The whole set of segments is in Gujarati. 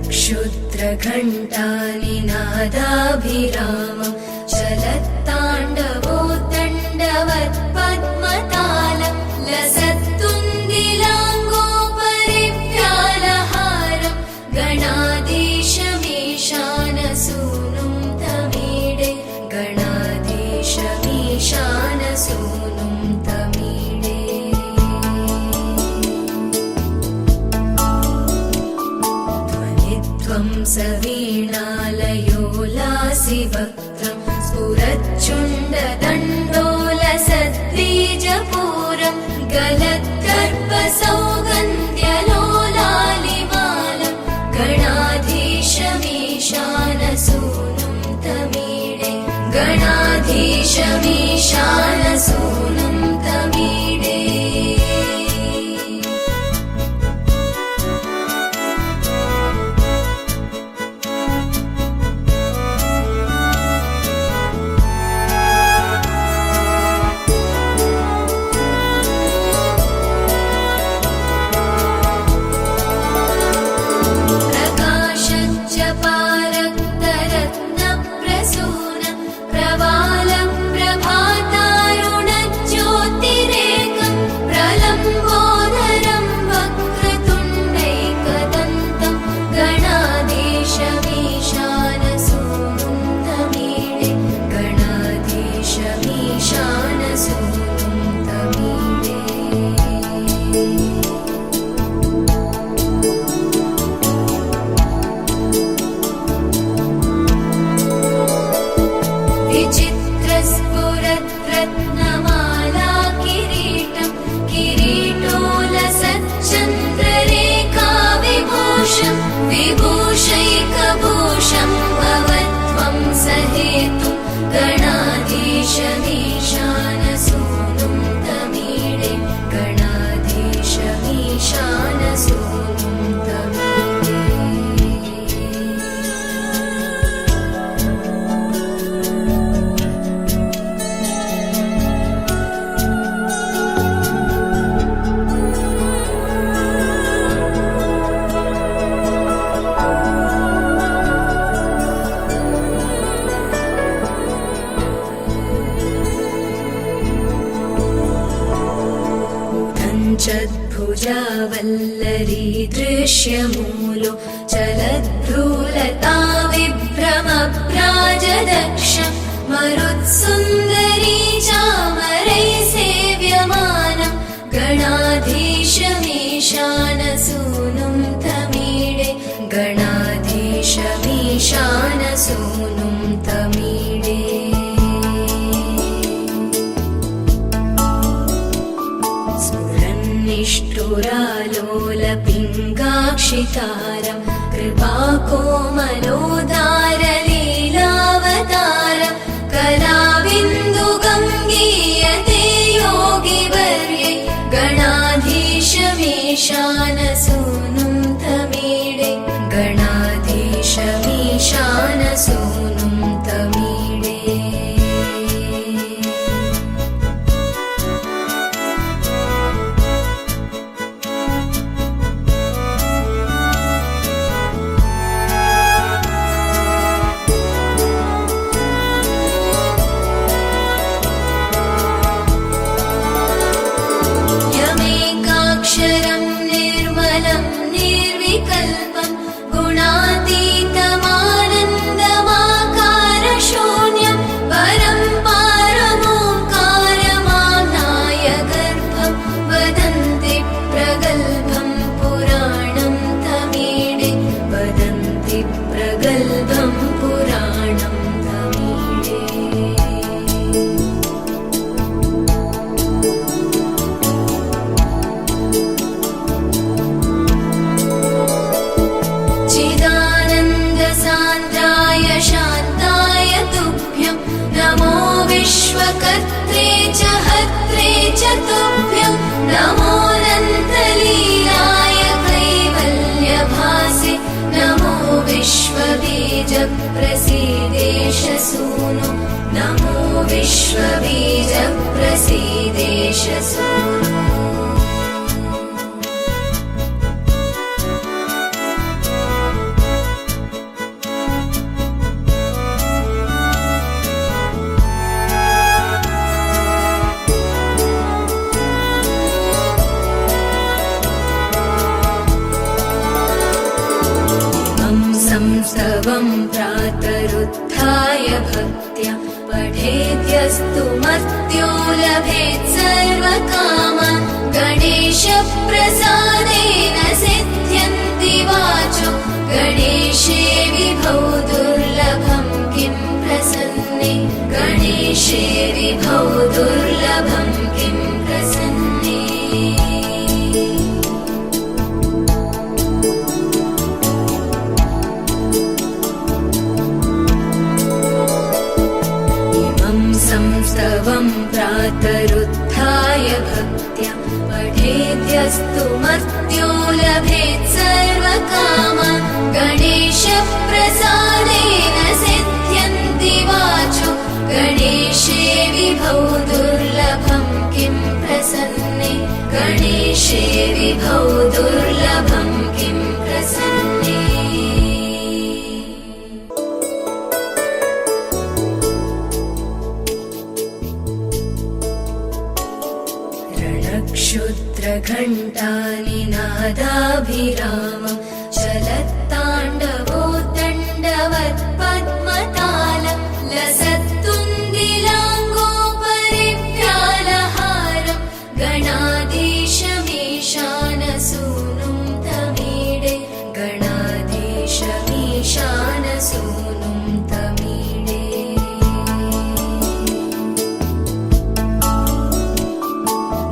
क्षुद्रघण्टानिनादाभिरामं चलत्ताण्डवोत्तण्डवत् पद्मतालं लसत्तुन्दिलाङ्गोपरिव्यालहारं गणाधीशमीशानसूनुं तमीडे गणाधीशमीशानसूनुं तमीडे ध्वनित्वं सवीणालयोलासि वक्त्रं स्फुरच्चुण्डदण्डोलसद्बीजपूरं गलद्गर्भसौगन्ध्यलोलालिमालं गणाधीशमीशानसूनुं तमीडे गणाधीशमीशानसूनुं तमीडे विचित्रस्फुरद्रत्नमाला किरीटं किरीटोलसच्चन्द्ररेखा विभूषं विभूषैकभूषं भवत्वं सहेतुं गणाधीशमीशानसूनुं तमीडे गणाधीशमीशानसूनुं तमीडे चद्भुजावल्लरी दृश्यमूलो चलद्भ्रूलता विभ्रमभ्राजदक्षं मरुत्सुन्दरी चामरैः सेव्यमानं गणाधीशमीशानसूनुं तमीडे गणाधीशमीशानसूनुं तमीडे निष्ठुरालोलपिङ्गाक्षितारं कृपाकोमलोदारलीलावतारं कलाविन्दुगङ्गीयते योगिवर्ये गणाधीशमीशानसूनुं तमीडे गणाधीशमीशानसूनुं तमीडे यमेकाक्षरं निर्मलं निर्विकल्पं गुणातीतमानन्दमाकारशून्यं परं पारमोङ्कारमाम्नाय गर्भं वदन्ति प्रगल्भं पुराणं तमीडे वदन्ति प्रगल्भं पुराणं तमीडे चिदानन्दसान्द्राय शान्ताय तुभ्यं नमो विश्वकर्त्रे च हर्त्रे च तुभ्यं नमोऽनन्तलीलाय कैवल्यभासे नमो विश्वबीजप्रसीदेशसूनो नमो विश्वबीजप्रसीदेशसूनो वस्तु मर्त्यो लभेत् सर्वकामान् गणेशप्रसादेन सिद्ध्यन्ति वाचो गणेशे विभौ दुर्लभं किं प्रसन्ने गणेशे विभौ दुर्लभं किं प्रसन्ने रणक्षुद्रघण्टानिनादाभिरामं चलत्ताण्डवोत्तण्डवत् पद्मतालं लसत्तुन्दिलाङ्गोपरिव्यालहारं गणाधीशमीशानसूनुं तमीडे गणाधीशमीशानसूनुं तमीडे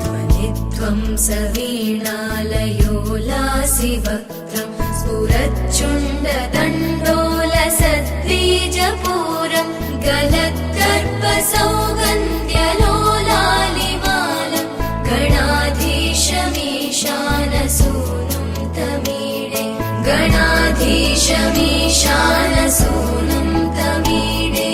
ध्वनिध्वं सवीणालयोलासिवक्त्रं स्फुरच्चुण्डदण्डोलसद्बीजपूरं गलत्कर्पसौगन्ध्यलोलालिमालं गणाधीशमीशानसूनुं तमीडे गणाधीशमीशानसूनुं तमीडे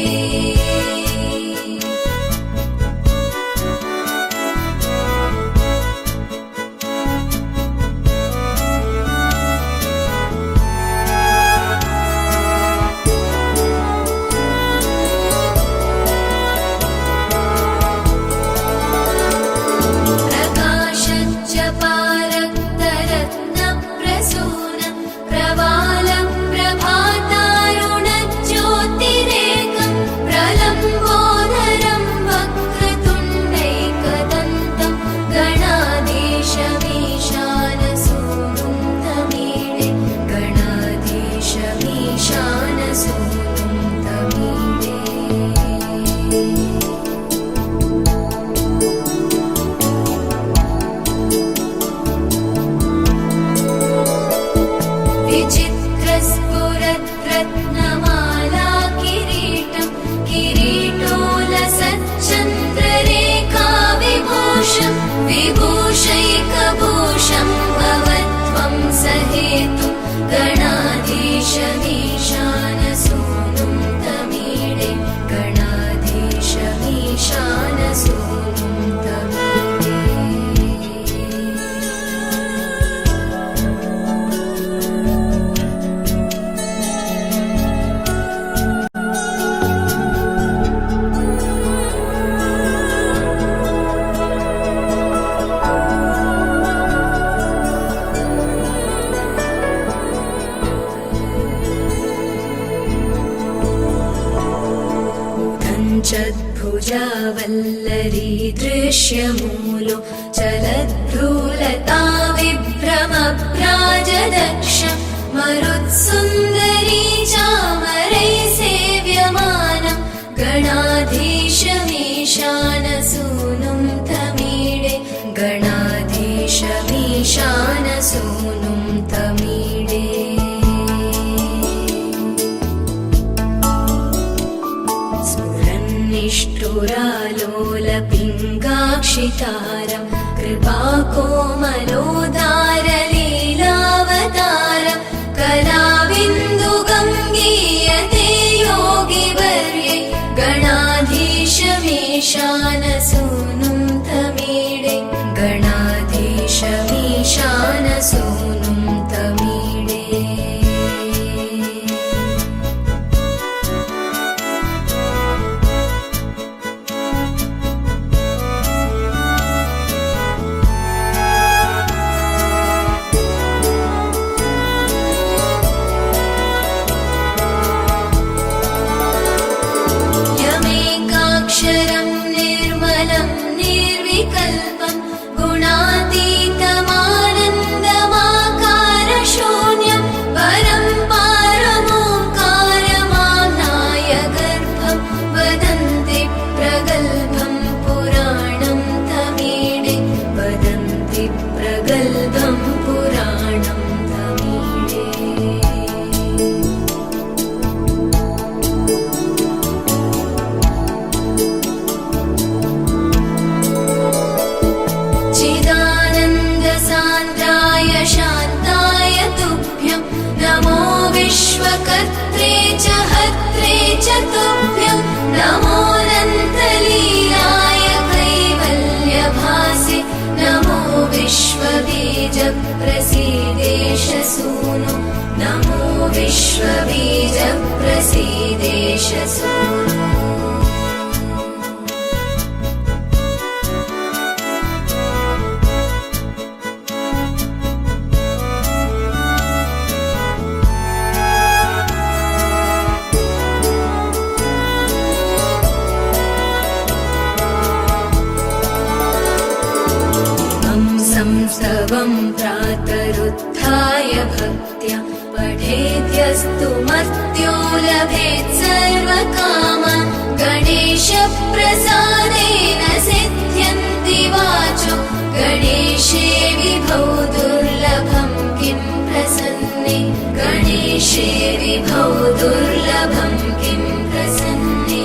प्रकाशच्च पारक्तरत्नप्रसूनं प्रवालं प्रभातारुणज्योतिरेकं प्रलम्बोदरं वक्रतुण्डैकदन्तं गणाधीशमीशानसूनुं तमीडे गणाधीशमीशानसूनुं तमीडे विचित्रस्फुरद्रत्नमाला किरीटं किरीटोलसच्चन्द्ररेखाविभूषं विभूषैकभूषं भवत्वं सहेतुं गणाधीशमीशानसूनुं तमीडे गणाधीशमीशानसूनुं तमीडे चद्भुजावल्लरी दृश्यमूलो चलद्भ्रूलता विभ्रमभ्राजदक्षं मरुत्सुन्दरी चामरैः सेव्यमानं गणाधीशमीशानसूनुं तमीडे गणाधीशमीशानसूनुं तमीडे निष्ठुरालोलपिङ्गाक्षितारं कृपाकोमलोदारलीलावतारं कलाविन्दुगं गीयते योगिवर्ये गणाधीशमीशानसूनुं तमीडे गणाधीशमीशानसूनुं तमीडे तुभ्यं नमोऽनन्तलीलाय कैवल्यभासे नमो विश्वबीजप्रसीदेश सूनो नमो विश्वबीजप्रसीदेश सूनो संस्तवं प्रातरुत्थाय भक्त्या पठेद्यस्तु मर्त्यो लभेत् सर्वकामान् गणेशप्रसादेन सिद्ध्यन्ति वाचो गणेशे विभौ दुर्लभं किं प्रसन्ने गणेशे विभौ दुर्लभं किं प्रसन्ने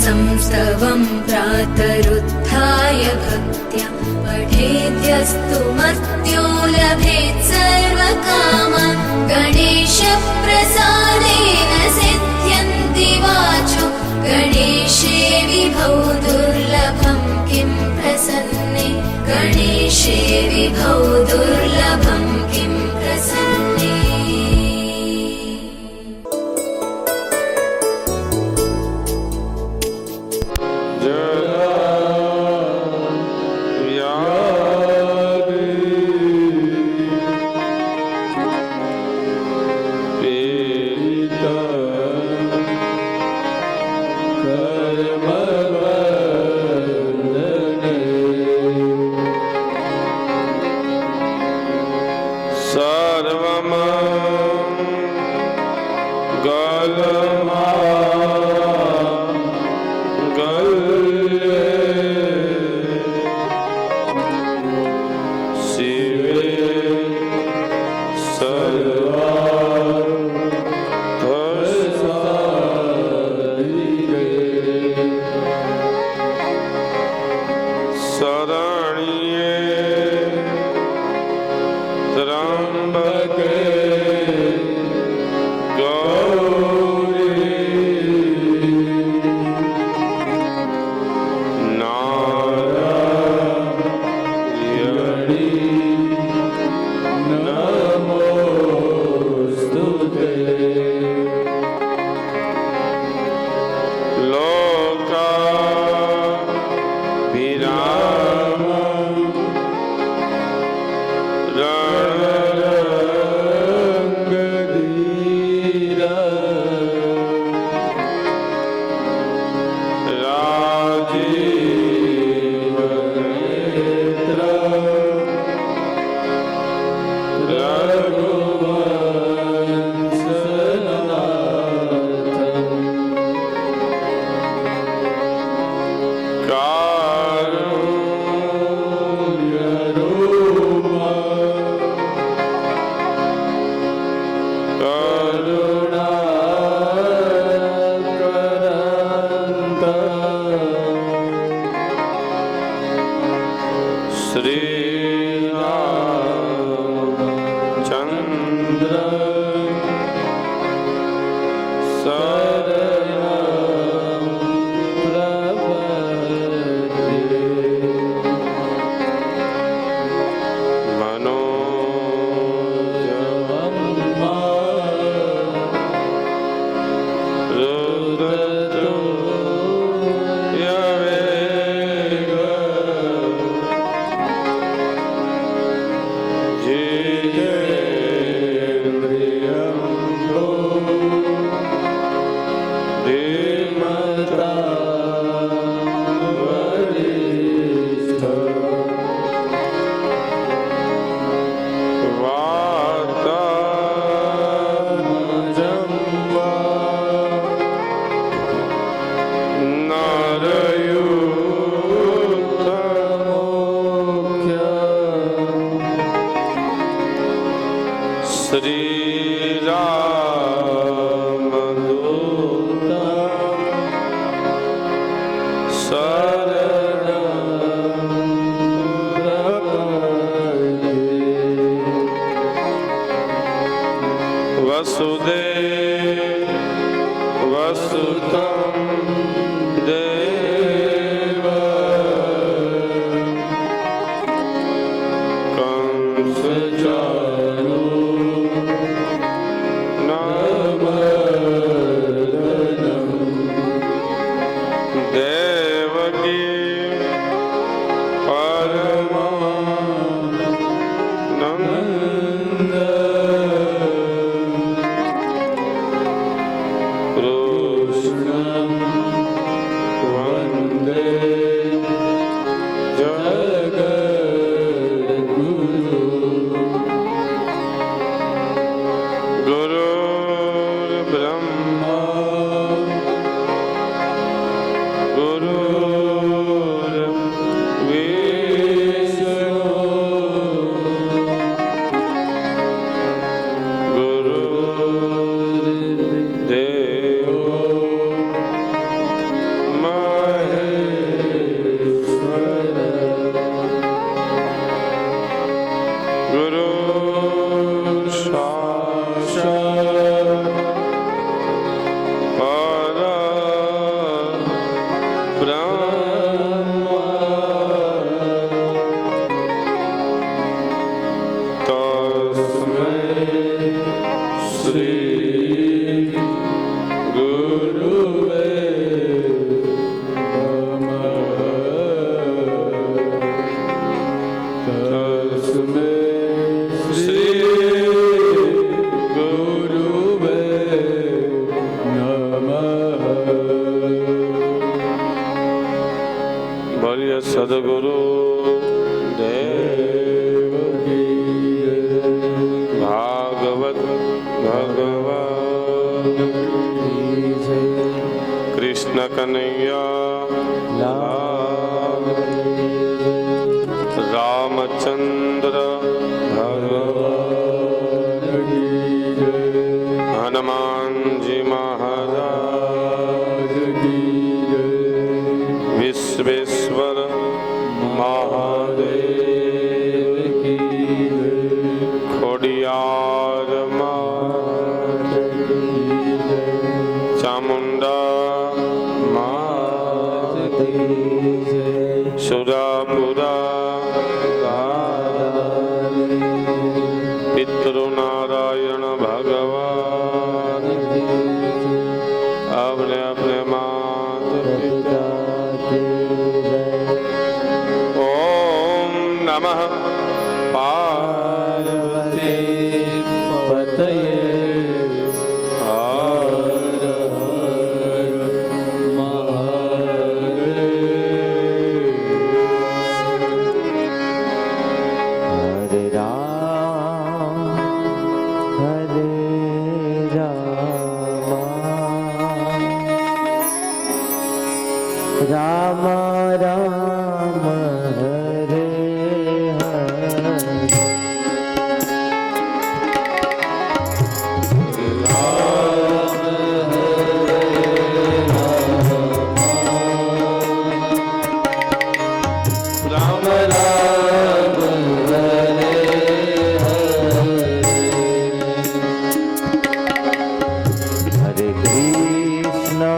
संस्तवं प्रातरुत्थाय भक्त्या पठेद्यस्तु मर्त्यो लभेत् सर्वकामान् गणेशप्रसादेन सिद्ध्यन्ति वाचो गणेशे विभौ दुर्लभं किं प्रसन्ने गणेशे विभौ दुर्लभं किं प्रसन्ने વસુદેવ વસુતમ દેવ કંસ ચારુ નમદનમ દેવકી પરમાનંદ કૃષ્ણ વંદે જગદ્ગુરુ ગુરુર્બ્રહ્મા ગુરુર્વિષ્ણુ ગુરુર્દેવો મહેશ્વર ગુરુ સાક્ષાત પરબ્રહ્મ તસ્મૈ શ્રી ગુરુવે નમઃ તસ્મૈ શ્રી ગુરુવે નમઃ બોલીએ સદગુરુ દેવ કી ભાગવત ભગવાન કૃષ્ણ કનૈયા લાલ રામચંદ્ર ભગવાન હનુમાનજી મહારાજ વિશ્વેશ્વર મહાદેવ ખોડિયાર માત ચામુંડા માત સુરાપુરા પિતૃનારાયણ ભગવાન આપણે આપણે માત ઓમ નમઃ પાર્વતી પતયે હર હર મહાદેવ હરે રામ રામ રામ હરે Hare Krishna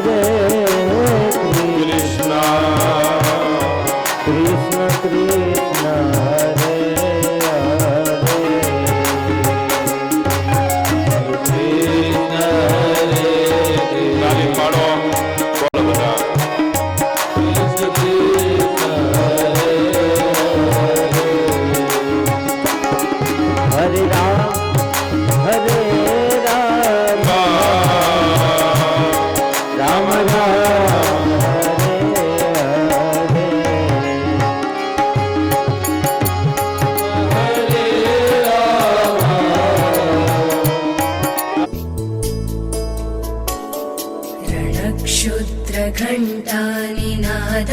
હરે કૃષ્ણ કૃષ્ણ કૃષ્ણ હરે તાલી પાડો બોલો બધા હરે રામ હરે રામ રામ રામ હરે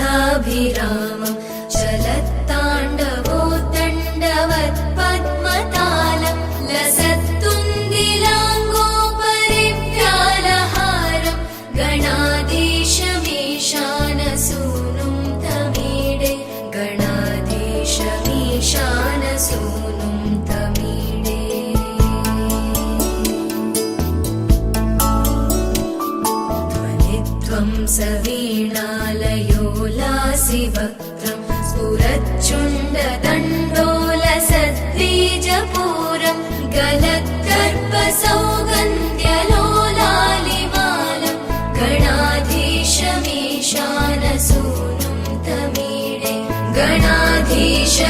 रणक्षुद्रघण्टानिनादाभिरामं चलत्ताण्डवोत्तण्डवत्पद्मतालं लसत्तुन्दिलाङ्गोपरिव्यालहारं गणाधीशमीशानसूनुं तमीडे गणाधीशमीशानसूनुं तमीडे ध्वनित्वं सवीणालयोलासिवक्त्रं स्फुरच्चुण्डदण्डोलसद्बीजपूरं गलत्कर्पसौगन्ध्यलोलालिमालं गणाधीशमीशानसूनुं तमीडे गणाधीशमीशानसूनुं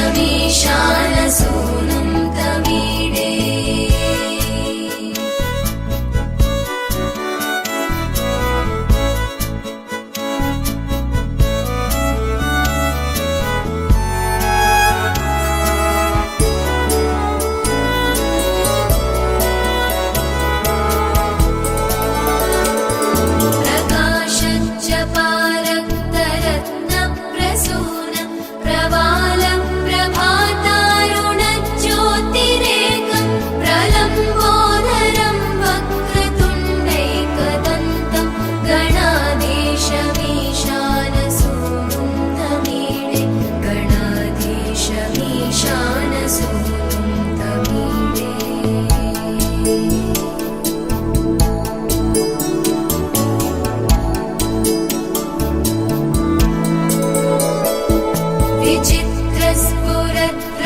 तमीडे प्रकाशच्च पारक्तरत्नप्रसूनं प्रवालं प्रभातारुणज्योतिरेकं प्रलम्बोदरं वक्रतुण्डैकदन्तं गणाधीशमीशानसूनुं तमीडे गणाधीशमीशानसूनुं तमीडे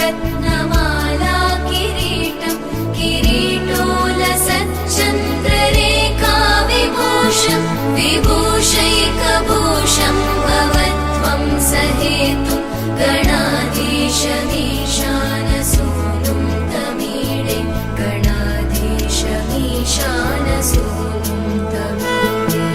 विचित्रस्फुरद्रत्नमाला किरीटं किरीटोलसच्चन्द्ररेखा विभूषं विभूषैकभूषं भवत्वं सहेतुं गणाधीशमीशानसूनुं तमीडे गणाधीशमीशानसूनुं तमीडे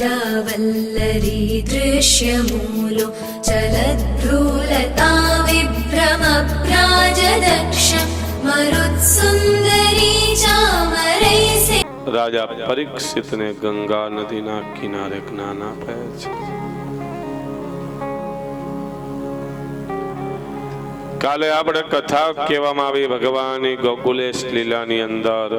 कञ्चद्भुजावल्लरी दृश्यमूलो चलद्भ्रूलता विभ्रमभ्राजदक्षं मरुत्सुन्दरी चामरैसे રાજા પરીક્ષિતને ગંગા નદીના કિનારે જ્ઞાન આપે છે. કાલે આપણે કથા કહેવામાં આવી ભગવાનની ગોકુલેશ લીલાની અંદર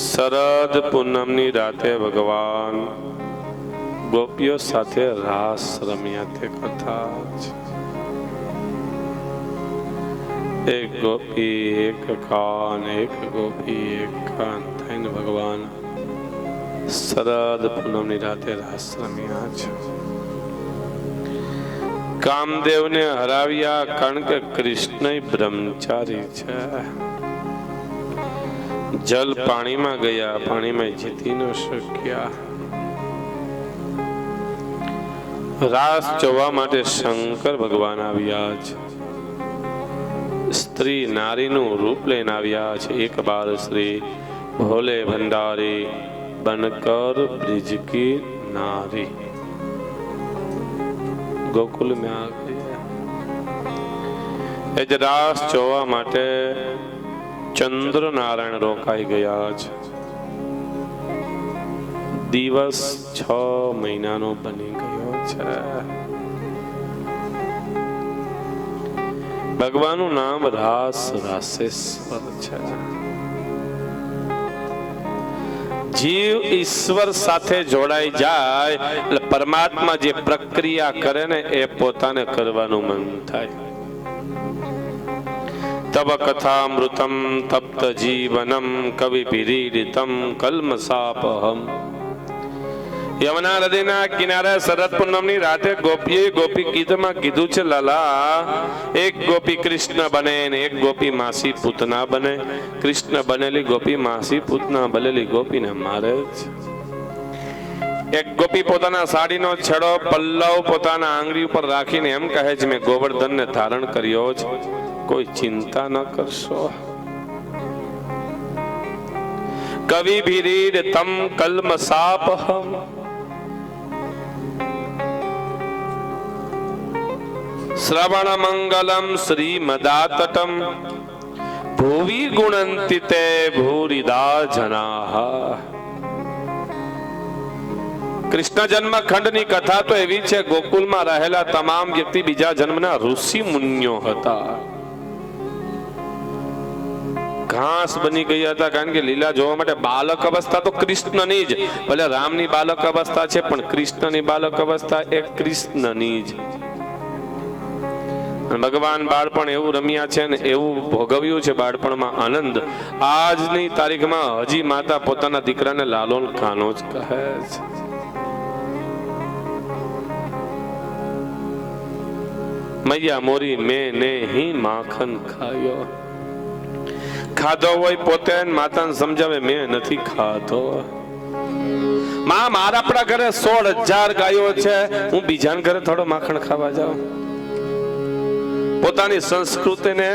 શરદ પૂનમની રાતે ભગવાન ગોપીઓ સાથે રાસ રમ્યા તે કથા છે. એક ગોપી એક કાન એક ગોપી એક કાન થઈને ભગવાન શરદ પૂનમની રાતે રાસ રમ્યા છે. કામદેવને હરાવ્યા કારણ કે કૃષ્ણ બ્રહ્મચારી છે. જલ પાણીમાં ગયા, પાણીમાં જીતી ન શક્યા. રાસ જોવા માટે શંકર ભગવાન આવ્યા છે. સ્ત્રી નારીનું રૂપ લઈને આવ્યા છે. એક બાર શ્રી ભોલે ભંડારી बनकर ब्रिज की नारी ગોકુલ में आ गया. એ રાસ જોવા માટે ચંદ્ર નારાયણ રોકાઈ ગયા છે. દિવસ 6 મહિનાનો બની ગયો છે. ભગવાનનું નામ રાસ રાસેશ્વર છે. જીવ ઈશ્વર સાથે જોડાઈ જાય એટલે પરમાત્મા જે પ્રક્રિયા કરે ને એ પોતાને કરવાનું મન થાય. તબ કથામૃતમ તપ્ત જીવનમ કવિ વિરીડિતમ કલ્મષાપહમ. યમુના નદીના કિનારે શરદ પૂનમની રાતે ગોપીએ ગોપી ગીતમાં કીધું છે, લાલા એક ગોપી કૃષ્ણ બને ને એક ગોપી માસી પૂતના બને. કૃષ્ણ બનેલી ગોપી માસી પૂતના બનેલી ગોપીને મારે છે. એક ગોપી પોતાના સાડીનો છેડો પલ્લવ પોતાના આંગળી ઉપર રાખીને એમ કહે છે, મેં ગોવર્ધનને ધારણ કર્યો છે, કોઈ ચિંતા ન કરશો. કવિ ભીરીડતમ કલ્મષાપહમ. શ્રવણ મંગલમ શ્રીમદાતટમ ભુવિ ગુણંતિ તે ભૂરિદા જનાઃ. કૃષ્ણ જન્મ ખંડની કથા તો એવી છે, ગોકુલમાં રહેલા તમામ વ્યક્તિ બીજા જન્મના ઋષિ મુનિઓ હતા. ઘાસ બની ગયા હતા, કારણ કે લીલા જોવા માટે બાલક અવસ્થા તો કૃષ્ણની જ, ભલે રામની બાલક અવસ્થા છે પણ કૃષ્ણની બાલક અવસ્થા એ કૃષ્ણની જ. ભગવાન બાળપણ એવું રમ્યા છે ને એવું ભોગવ્યું છે બાળપણમાં આનંદ. આજની તારીખમાં હજી માતા પોતાના દીકરાને લાલોન કાનો જ કહે છે. મૈયા મોરી મેં ને હી માખન ખાયો. ખાધો હોય પોતે માતાને સમજાવે મેં નથી ખાધો. માં મારા આપણા ઘરે 16,000 ગાયો છે, હું બીજાના ઘરે થોડો માખણ ખાવા જાઉં. પોતાની સંસ્કૃતિને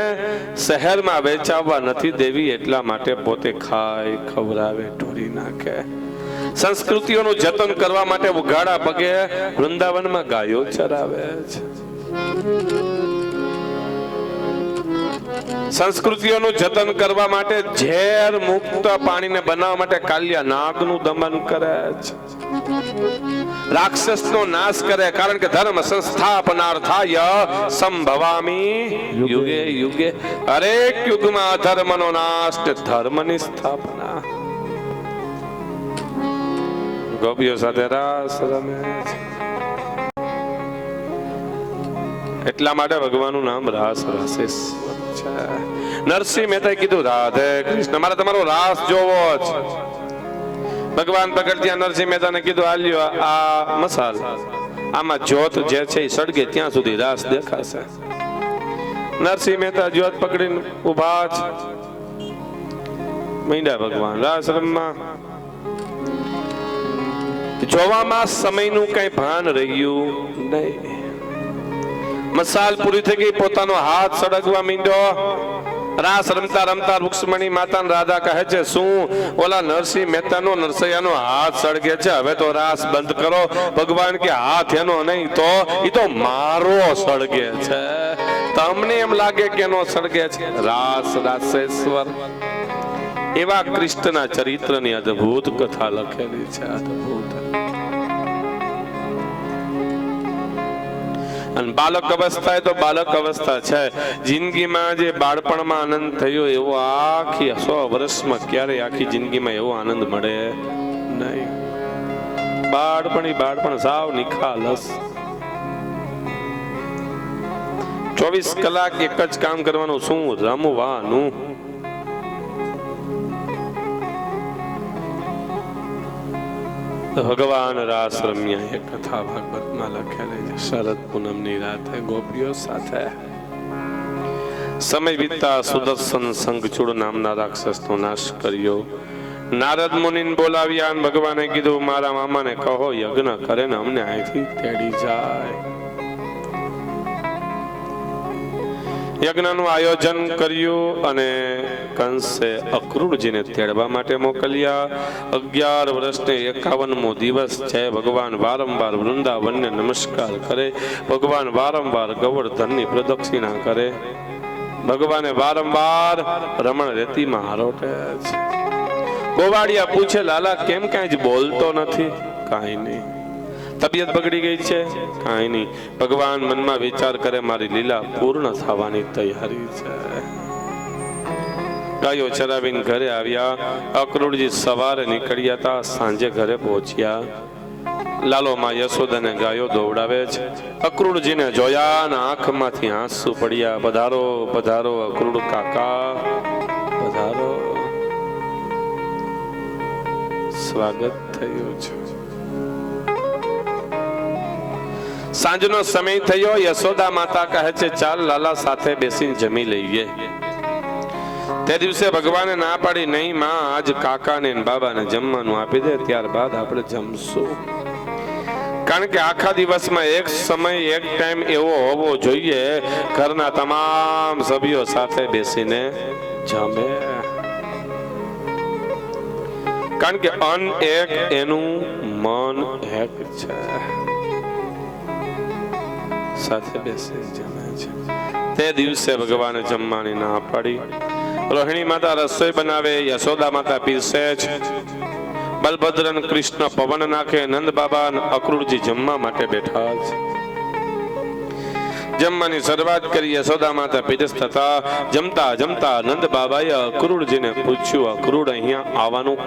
શહેરમાં વેચાવવા નથી દેવી, એટલા માટે પોતે ખાય ખવડાવે ઢોરી નાખે. સંસ્કૃતિઓનું જતન કરવા માટે ઉઘાડા પગે વૃંદાવનમાં ગાયો ચરાવે છે. સંસ્કૃતિઓનું જતન કરવા માટે ઝેર મુક્ત પાણીને બનાવવા માટે કાલિયા નાગનું દમન કરે છે. રાક્ષસનો નાશ કરે, કારણ કે ધર્મ સંસ્થાપનાર્થાય સંભવામી યુગે યુગે. હરેક યુગમાં અધર્મનો નાશ ને ધર્મની સ્થાપના. ગોપીઓ સાથે રાસ રમે છે. એટલા માટે ભગવાનનું નામ રાસ રાસેશ્વર છે. નરસિંહ મહેતાએ કીધું, રાધે કૃષ્ણ મારે તમારો રાસ જોવો છે. ભગવાન પ્રગટ્યા નરસિંહ મહેતાને કીધું, આલ્યો આ મસાલ, આમાં જ્યોત જે છે એ સળગે ત્યાં સુધી રાસ દેખાશે. નરસિંહ મહેતા જ્યોત પકડીને ઉભા છે. મીંડા ભગવાન રાસ રમવા. જોવામાં સમયનું કઈ ભાન રહ્યું નહીં. મસાલ પૂરી થઈ ગઈ, પોતાનો હાથ સળગવા માંડ્યો. રાસ રમતા રમતા રૂક્ષ્મણી માતા રાધા કહે છે, શું ઓલા નરસિંહ મહેતાનો નરસૈયાનો હાથ સળગે છે, હવે તો રાસ બંધ કરો. ભગવાન કે હાથ એનો નહીં તો એ તો મારો સળગે છે. તમને એમ લાગે કે એનો સળગે છે. રાસ રાસેશ્વર. એવા કૃષ્ણના ચરિત્રની અદ્ભુત કથા લખેલી છે. અદ્ભુત. અને બાલક અવસ્થા તો બાલક અવસ્થા છે. જિંદગીમાં જે બાળપણમાં આનંદ થયો એવો આખી 100 વર્ષમાં ક્યારે આખી જિંદગીમાં એવો આનંદ મળે નહીં. બાળપણ સાવ નિખાલસ. 24 કલાક એક જ કામ કરવાનું, શું રમવાનું. ભગવાન રાસ રમ્યા એ કથા ભાગવતમાં લખેલી છે. શરદ પૂનમની રાતે ગોપીઓ સાથે. સમય વીતતા સુદર્શન શંખચૂડ નામના રાક્ષસનો નાશ કર્યો. નારદ મુનિને બોલાવ્યા અને ભગવાને કીધું, મારા મામાને કહો યજ્ઞ કરે ને અમને અહીંથી તેડી જાય. યજ્ઞનું આયોજન કર્યું અને કંસે અક્રૂરજીને તેડવા માટે મોકલ્યા. 11 વર્ષને 51મો દિવસ છે. ભગવાન વારંવાર વૃંદાવનને નમસ્કાર કરે. ભગવાન વારંવાર ગોવર્ધનની પ્રદક્ષિણા કરે. ભગવાને વારંવાર રમણ રેતીમાં આરોટે છે. ગોવાળિયા પૂછે, લાલા કેમ કાંઈ જ બોલતો નથી? કાંઈ નહીં. તબિયત બગડી ગઈ છે? કાંઈ નહીં. ભગવાન મનમાં વિચાર કરે, મારી લીલા પૂર્ણ થવાની તૈયારી છે. ગાયો ચરાવીને ઘરે આવ્યા. અક્રૂરજી સવારે નીકળ્યા હતા, સાંજે ઘરે પહોંચ્યા. લાલો માં યશોદાને ગાયો દોવડાવે છે. અક્રૂરજીને જોયા અને આંખમાંથી આંસુ પડ્યા. પધારો પધારો અક્રૂર કાકા, પધારો. સ્વાગત થયું છે. સાંજનો સમય થયો. યશોદા માતા કહે છે, ચાલ લાલા સાથે બેસીને જમી લઈએ. તે દિવસે ભગવાને ના પાડી, નહીં માં, આજ કાકાને બાબાને જમવાનું આપી દે, ત્યારબાદ આપણે જમશું. કારણ કે આખા દિવસમાં એક સમય, એક ટાઈમ એવો હોવો જોઈએ ઘરના તમામ સભ્યો સાથે બેસીને જમે. કારણ કે અન્ન એક, એનું મન એક છે. સાથે બેસી જમે છે. તે દિવસે ભગવાને જમવાની ના પાડી. રોહિણી માતા રસોઈ બનાવે, યશોદા માતા પીરસે છે. બલભદ્ર અને કૃષ્ણ પવન નાખે. નંદ બાબા અને અક્રૂરજી જમવા માટે બેઠા છે. જમવાની શરૂઆત કરી. યશોદા માતા પીરસતા હતા. જમતા જમતા નંદ બાબાએ અક્રૂરજીને પૂછ્યું, અક્રૂર, અહીંયા આવવાનું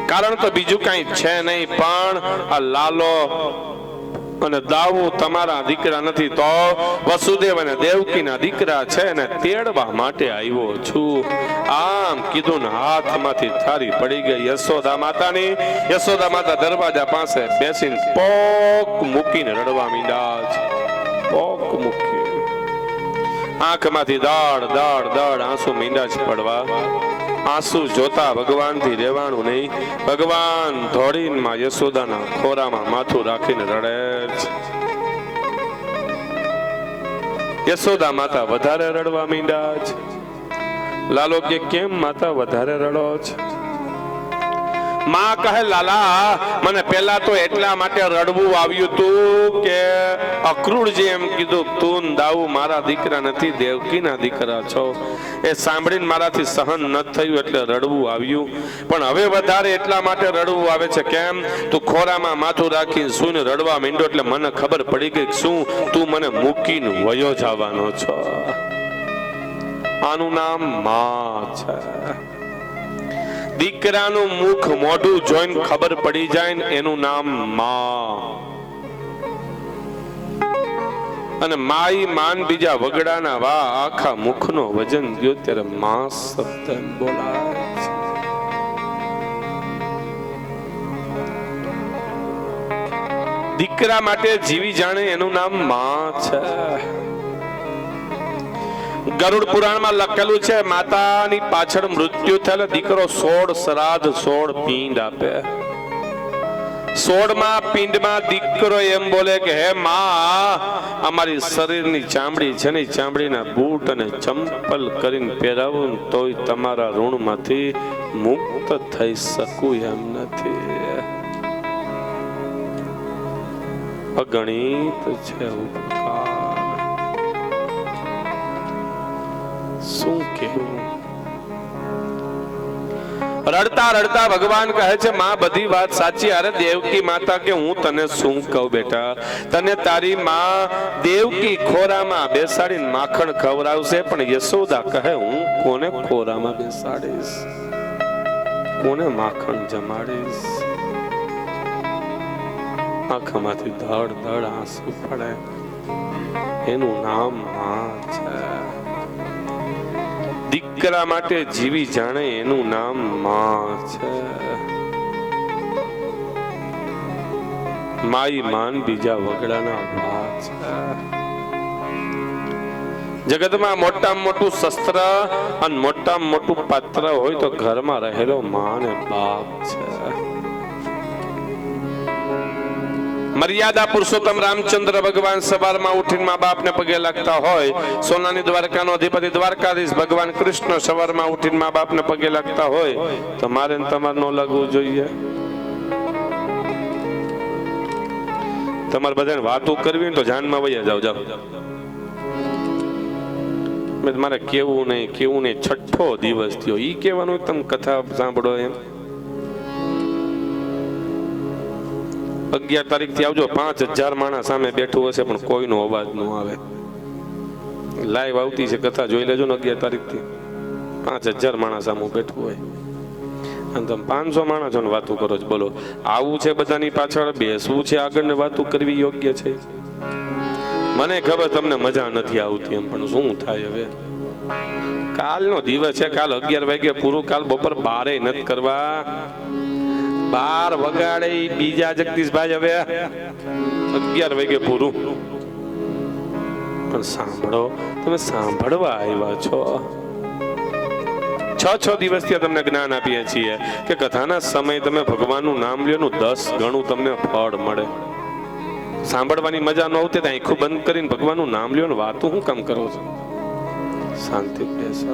કારણ તો બીજું કઈ છે નહીં, પણ આ લાલો અને દાઉ તમારા દીકરા નથી, તો વસુદેવ અને દેવકીના દીકરા છે ને તેડવા માટે આવ્યો છું. આમ કીધું ને હાથમાંથી થાળી પડી ગઈ યશોદા માતાની. યશોદા માતા દરવાજા પાસે બેસીને પોક મૂકીને રડવા માંડ્યા છે. પોક મૂકી આંખમાંથી દળ દળ દળ આંસુ માંડ્યા છે પડવા. આંસુ જોતા ભગવાનથી રહેવાનું નહીં. ભગવાન ધોળીને માં યશોદાના ખોરામાં માથું રાખીને રડે છે. યશોદા માતા વધારે રડવા માંડ્યા છે. લાલો કે, કેમ માતા વધારે રડો છે? માં કહે, લાલા, મને પેલા તો એટલા માટે રડવું આવ્યું તું કે અક્રૂરજી એમ કીધું, તું દાઉ મારા દીકરા નથી, દેવકીના દીકરા છો. એ સાંભળીને મારાથી સહન ન થયું એટલે રડવું આવ્યું. પણ હવે વધારે એટલા માટે રડવું આવે છે. કેમ? તું ખોરામાં માથું રાખીને સુઈને રડવા માંડ્યો એટલે મને ખબર પડી ગઈ શું તું મને મૂકીને વયો જવાનો છો. આનું નામ માં છે. દીકરાનું મુખ મોઢું જોઈને ખબર પડી જાય ને એનું નામ માં. અને માઈ માન બીજા વગડાના વા આખા મુખનો વજન ગયો ત્યારે માં શબ્દ બોલાય છે. દીકરા માટે જીવી જાણે એનું નામ માં છે. ગરુડ પુરાણમાં લખેલું છે, માતાની પાછળ મૃત્યુ થયેલો દીકરો 16 શ્રાદ્ધ 16 પિંડ આપે. 16મા પિંડમાં દીકરો એમ બોલે કે, હે માં, અમારી શરીરની ચામડી છે ને, ચામડીના બૂટ અને ચંપલ કરીને પહેરાવું તોય તમારા ઋણમાંથી મુક્ત થઈ શકું એમ નથી. અગણિત છે ઉપકાર. શું કહેવું? રડતા રડતા ભગવાન કહે છે, માં બધી વાત સાચી. અરે દેવકી માતા કે, હું તને શું કહું બેટા, તને તારી માં દેવકી ખોરામાં બેસાડીને માખણ ખવડાવશે, પણ યશોદા કહે, હું કોને ખોરામાં બેસાડીશ, કોને માખણ જમાડીશ? આંખમાંથી ધડ ધડ આંસુ પડે. એનું નામ માં છે. દીકરા માટે જીવી જાણે એનું નામ માં છે. માઈ માન બીજા વગડાના વા છે. જગતમાં મોટામાં મોટું શસ્ત્ર અને મોટામાં મોટું પાત્ર હોય તો ઘરમાં રહેલો માં ને બાપ છે. મર્યાદા પુરુષોત્તમ રામચંદ્ર ભગવાન સવારમાં ઉઠીને મા બાપને પગે લાગતા હોય. સોનાની દ્વારકાનો અધિપતિ દ્વારકાધીશ ભગવાન કૃષ્ણ સવારમાં ઉઠીને મા બાપને પગે લાગતા હોય તો મારે તમારે ન લાગવું જોઈએ? તમારે બધાને વાતો કરવી તો જાનમાં વયા જાવ. મારે કેવું નહીં 6ઠ્ઠો દિવસ થયો. ઈ કહેવાનું તમે કથા સાંભળો એમ. 11 તારીખથી આવજો. 5000 માણસ સામે બેઠું હશે પણ કોઈનો અવાજ ન આવે. લાઈવ આવતી છે કથા, જોઈ લેજો ને. 11 તારીખથી 5000 માણસ સામે બેઠું હોય અને તમે 500 માણસોને વાતું કરો છો. બોલો, આવું છે બધાની પાછળ, બેસવું છે આગળ ને વાતું કરવી યોગ્ય છે? મને ખબર તમને મજા નથી આવતી એમ, પણ શું થાય હવે? કાલનો દિવસ છે, કાલ 11 વાગે પૂરું. કાલ બપોર 12 નથી કરવા. 12 વગાડે બીજા જગદીશભાઈ, હવે 11 વાગે પૂરું. પણ સાંભળો, તમે સાંભળવા આવ્યા છો. 6 દિવસથી તમને જ્ઞાન આપીએ છીએ કે કથાના સમય તમે ભગવાનનું નામ લ્યો નું 10 ગણું તમને ફળ મળે. સાંભળવાની મજા ન આવતી તો આંખો બંધ કરીને ભગવાનનું નામ લ્યો ને વાતું શું કામ કરો છો? શાંતિ બેસો.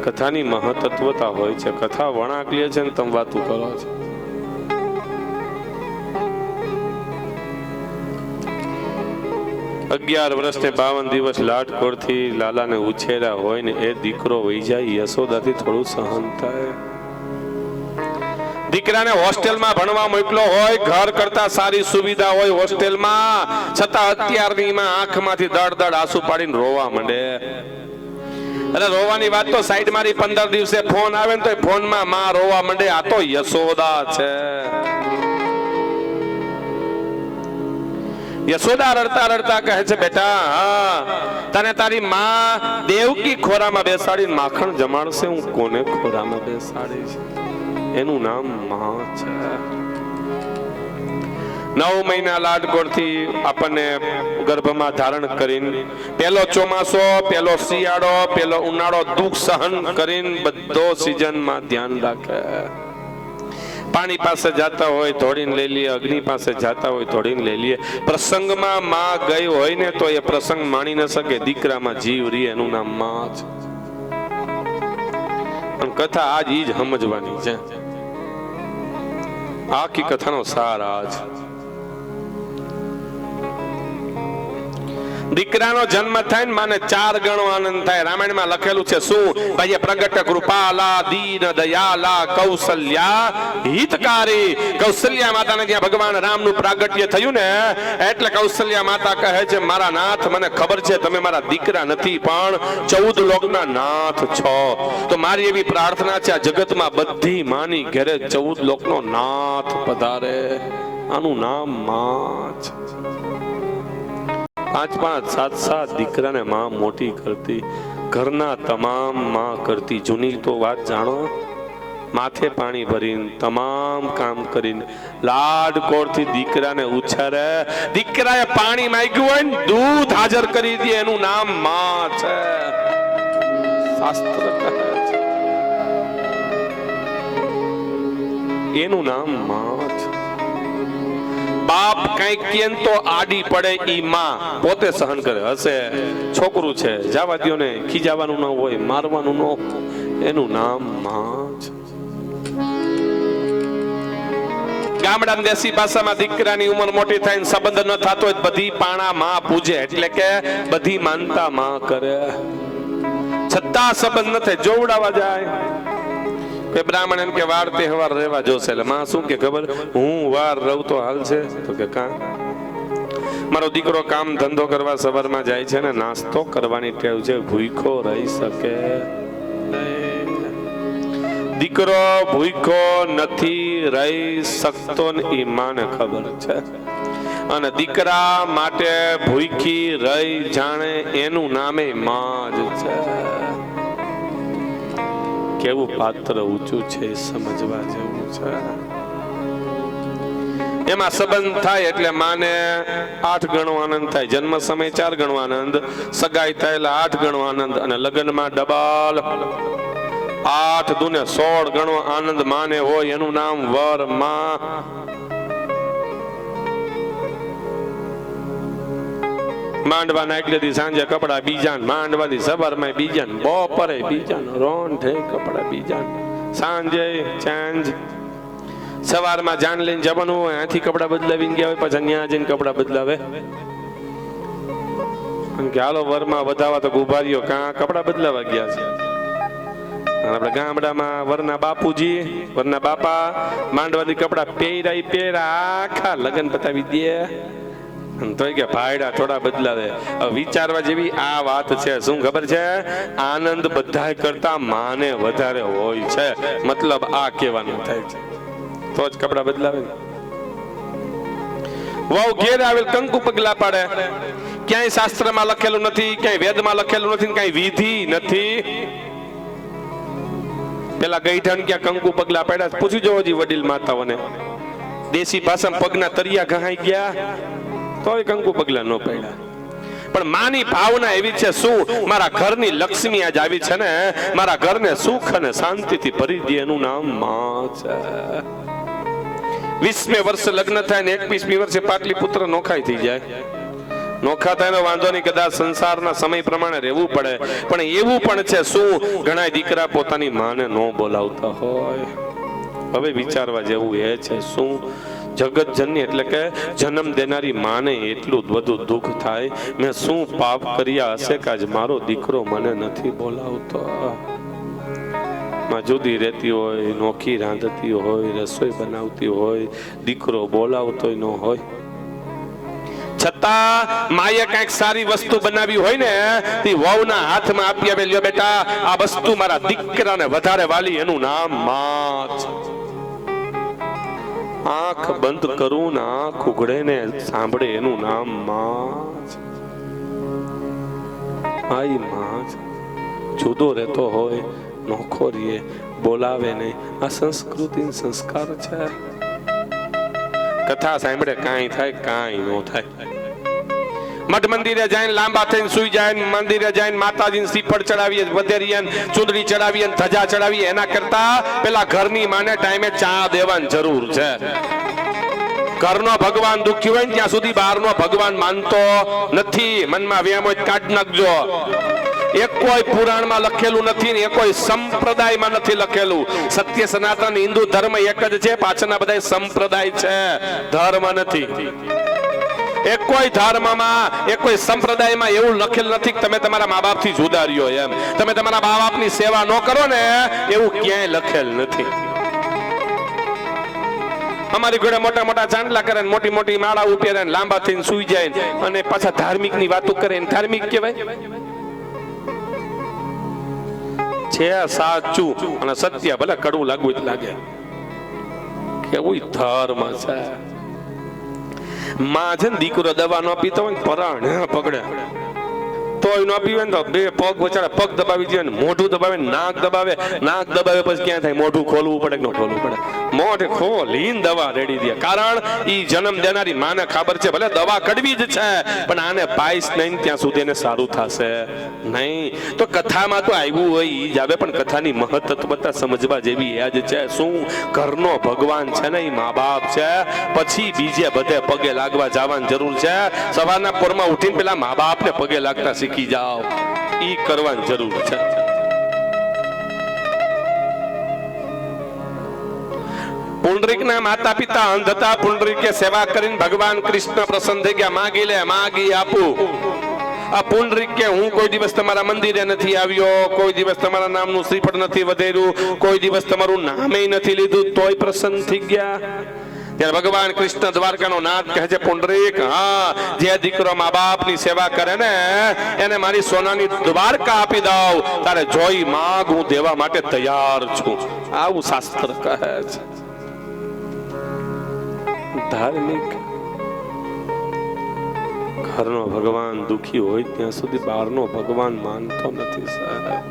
કથાની મહત્વતા હોય છે. કથા વણાક લે છે ને તમે વાતું કરો છો. અગિયાર વર્ષ ને 52 દિવસ લાડકોડથી લાલાને ઉછેર્યા હોય ને એ દીકરો વહી જાય, યશોદાથી થોડું સહન થાય. દીકરાને હોસ્ટેલમાં ભણવા મોકલો હોય, ઘર કરતા સારી સુવિધા હોય હોસ્ટેલમાં, છતાં અત્યારની માં આંખમાંથી દડ આંસુ પાડીને રોવા માંડે. અરે રોવાની વાત તો સાઈડ મારી, 15 દિવસે ફોન આવે ને તો ફોનમાં માં રોવા માંડે. આ તો યશોદા છે. યશોદા રડતા રડતા કહે છે, બેટા તને તારી માં દેવકી ખોરામાં બેસાડીને માખણ જમાડશે, હું કોને ખોરામાં બેસાડીશ? એનું નામ માં છે. 9 મહિના લાડકોડથી આપણને ગર્ભમાં ધારણ કરીને પેલો ચોમાસો, પેલો શિયાળો, પેલો ઉનાળો દુઃખ સહન કરીને બધો સિઝનમાં ધ્યાન રાખે. પાણી પાસે જાતા હોય ધોડીને લઈ લઈએ, અગ્નિ પાસે જાતા હોય ધોડીને લઈ લઈએ. પ્રસંગમાં માં ગઈ હોય ને તો એ પ્રસંગ માણી ન શકે. દીકરામાં જીવ રી, એનું નામ માં છે. પણ કથા આજ ઈ જ સમજવાની છે. આખી કથાનો સાર આજ. દીકરાનો જન્મ થાય ને માને 4 ગણો આનંદ થાય. રામાયણમાં લખેલું છે શું? ભાઈ પ્રગટ કૃપાલા દીન દયાલા કૌશલ્યા હિતકારી. કૌશલ્યા માતાને જ્યાં ભગવાન રામનું પ્રાગટ્ય થયું ને એટલે કૌશલ્યા માતા કહે છે, મારા નાથ મને ખબર છે તમે મારા દીકરા નથી પણ 14 લોકના નાથ છો. તો મારી એવી પ્રાર્થના છે આ જગતમાં બધી માની ઘરે 14 લોકનો નાથ પધારે. આનું નામ માં છે. 5 7 દીકરાને માં મોટી કરતી, ઘરના તમામ માં કરતી. જૂની તો વાત જાણો, માથે પાણી ભરીને તમામ કામ કરીને લાડકોડથી દીકરાને ઉછેરે. દીકરાએ પાણી માંગ્યું હોય ને દૂધ હાજર કરી દે. એનું નામ માં છે. શાસ્ત્ર કહે છે એનું નામ માં છે. બાપ કઈક કેન તો આડી પડે, ઈ માં પોતે સહન કરે. હશે છોકરું છે, જવા દ્યો ને, ખીજાવાનું ન હોય, મારવાનું ન હોય. એનું નામ માં છે. ગામડાની દેશી ભાષામાં દીકરાની ઉંમર મોટી થાય ને સંબંધ ન થતો હોય બધી પાણા માં પૂજે, એટલે કે બધી માનતા માં કરે. છતાં સંબંધ ન થાય, જોવડાવા જાય. કે બ્રાહ્મણ એમ કે વાર તહેવાર રહેવા જોશે. એટલે માં શું કે ખબર, હું વાર રહું તો હાલ છે. તો કે કા મારો દીકરો કામ ધંધો કરવા સવારમાં જાય છે ને નાસ્તો કરવાની ટેવ છે, ભૂખો રહી શકે નહીં. દીકરો ભૂખો નથી રહી શકતો ને ઈ માને ખબર છે. અને દીકરા માટે ભૂખી રહી જાણે એનું નામે માં જ છે. કેવું પાત્ર ઊંચું છે, સમજવા જેવું છે. એમાં સંબંધ થાય એટલે માને 8 ગણો આનંદ થાય. જન્મ સમય 4 ગણો આનંદ, સગાઈ થાય એટલે 8 ગણો આનંદ, અને લગ્નમાં ડબલ 8 દુને 16 ગણો આનંદ માને હોય. એનું નામ વર માં. માંડવાના એટલે દી સાંજે કપડા બીજા, માંડવાની સવારમાં બીજા, બપોરે બીજા, રોંઢે કપડા બીજા, સાંજે ચાંજ. સવારમાં જાન લઈને જવાનું હોય, અહીંથી કપડા બદલાવીને ગયા હોય, પછી ત્યાં જઈને કપડા બદલાવે. કે હાલો વરમાં વધાવા તો ગુભારીઓ કાં કપડા બદલાવા ગયા છે. અને આપણે ગામડામાં વરના બાપુજી વરના બાપા માંડવાની કપડા પહેરા આખા લગ્ન પતાવી દે. તોય કે ભાઈડા થોડા બદલાવે. વિચારવા જેવી આ વાત છે. શું ખબર છે? આનંદ બધા કરતા માને વધારે હોય છે. મતલબ આ કહેવાનું થાય છે. તો જ કપડા બદલાવે. વહુ ઘેર આવેલ કંકુ પગલા પાડે. ક્યાંય શાસ્ત્રમાં લખેલું નથી, ક્યાંય વેદમાં લખેલું નથી, ક્યાંય વિધિ નથી. પેલા ગઈઢાન ક્યાં કંકુ પગલા પાડ્યા પૂછી જોવો જી વડીલ માતાઓને. દેશી ભાષામાં પગના તરિયા ઘહાઈ ગયા તોય કંકુ પગલા ન પાડ્યા. પણ માની ભાવના એવી છે, શું મારા ઘરની લક્ષ્મી આજ આવી છે ને, મારા ઘરને સુખ અને શાંતિથી ભરી દે, એનું નામ માં છે. 20મે વર્ષે લગ્ન થાય ને 21મી વર્ષે પાટલીપુત્ર નોખાઈ થઈ જાય. નોખા થાય વાંધો નહીં, કદાચ સંસારના સમય પ્રમાણે રહેવું પડે. પણ એવું પણ છે, શું ઘણા દીકરા પોતાની માને ન બોલાવતા હોય. હવે વિચારવા જેવું એ છે, શું જગત જનની એટલે કે જન્મ દેનારી માને એટલું બધું દુઃખ થાય, મેં શું પાપ કર્યા હશે કે આજ મારો દીકરો મને નથી બોલાવતો. માં જુદી રહેતી હોય, નોખી રાંધતી હોય, રસોઈ બનાવતી હોય, દીકરો બોલાવતો ન હોય, છતાં માએ કઈક સારી વસ્તુ બનાવી હોય ને તે વહુના હાથમાં આપી આવે, લ્યો બેટા આ વસ્તુ મારા દીકરાને વધારે વાલી, એનું નામ માં છે. આંખ બંધ કરું ને આંખ ઉઘડે ને સાંભળે, એનું નામ માં છે. આઈ માં છે. જુદો રહેતો હોય, નોખો રીએ, બોલાવે નહીં, આ સંસ્કૃતિ સંસ્કાર છે. કથા સાંભળે કાંઈ થાય, કાંઈ ન થાય. મઠ મંદિરે જઈને લાંબા થઈને સુઈ જાય, મંદિરે જઈને માતાજીને શ્રીફળ ચડાવીએ, વધેરીએ, ચૂંદડી ચડાવીએ, ધજા ચડાવીએ, એના કરતા પેલા ઘરની માને ટાઈમે ચા દેવાની જરૂર છે. ઘરનો ભગવાન દુખી હોય ને ત્યાં સુધી બહારનો ભગવાન માનતો નથી. મનમાં વ્યામ હોય કાઢ નાખજો. એક કોઈ પુરાણમાં લખેલું નથી ને એક કોઈ સંપ્રદાયમાં નથી લખેલું. સત્ય સનાતન હિન્દુ ધર્મ એક જ છે, પાછળના બધા સંપ્રદાય છે, ધર્મ નથી. એક કોઈ ધર્મમાં, એક કોઈ સંપ્રદાયમાં એવું લખેલ નથી કે તમે તમારા મા બાપ થી જુદા રહ્યો, એમ તમે તમારા મા બાપની સેવા ન કરો ને, એવું ક્યાંય લખેલ નથી. અમારી ઘરે મોટા મોટા ચાંદલા કરે, મોટી મોટી માળા ઉપેરે, લાંબા થઈને સુઈ જાય અને પાછા ધાર્મિક ની વાતો કરે. ધાર્મિક કહેવાય છે સાચું અને સત્ય, ભલે કડવું લાગવું જ લાગે, કેવું ધર્મ છે. માં છે ને દીકરો દવા ન પીતો હોય ને પરાણ પકડે તોય ન પીવે ને તો બે પગ વચાડે, પગ દબાવી દે, મોઢું દબાવે, નાક દબાવે, નાક દબાવે પછી ક્યાં થાય, મોઢું ખોલવું પડે કે ન ખોલવું પડે, મોઢે ખોલીને દવા રેડી દે. કારણ ઈ જન્મ દેનારી માને ખબર છે, ભલે દવા કડવી જ છે પણ આને પાઈશ નહીં ત્યાં સુધી એને સારું થશે નહીં. તો કથામાં તો આવ્યું હોય ઈ જ આવે, પણ કથાની મહત્વતા સમજવા જેવી એ જ છે. શું ઘરનો ભગવાન છે ને, ઈ મા બાપ છે, પછી બીજે બધે પગે લાગવા જવાની જરૂર છે. સવારના પોરમાં ઉઠીને પેલા મા બાપને પગે લાગતા શીખી જાઓ, ઈ કરવાની જરૂર છે. પુંડરીકના માતા પિતા અંધ હતા. પુંડરીકે સેવા કરીને ભગવાન કૃષ્ણ પ્રસન્ન થઈ ગયા. માગી લે, માગી આપું. આ પુંડરીક કે હું કોઈ દિવસ તમારા મંદિરે નથી આવ્યો, કોઈ દિવસ તમારા નામનું શ્રીફળ નથી વધેર્યું, કોઈ દિવસ તમારું નામે નથી લીધું, તોય પ્રસન્ન થઈ ગયા. ત્યારે ભગવાન કૃષ્ણ દ્વારકાનો નાથ કહે છે, પુંડરીક હા, જે દીકરો મા બાપની સેવા કરે ને એને મારી સોનાની દ્વારકા આપી દઉં, તારે જોઈ માગ હું દેવા માટે તૈયાર છું. આવું શાસ્ત્ર કહે છે. ધાર્મિક ઘરનો ભગવાન દુખી હોય ત્યાં સુધી બહારનો ભગવાન માનતો નથી સાહેબ.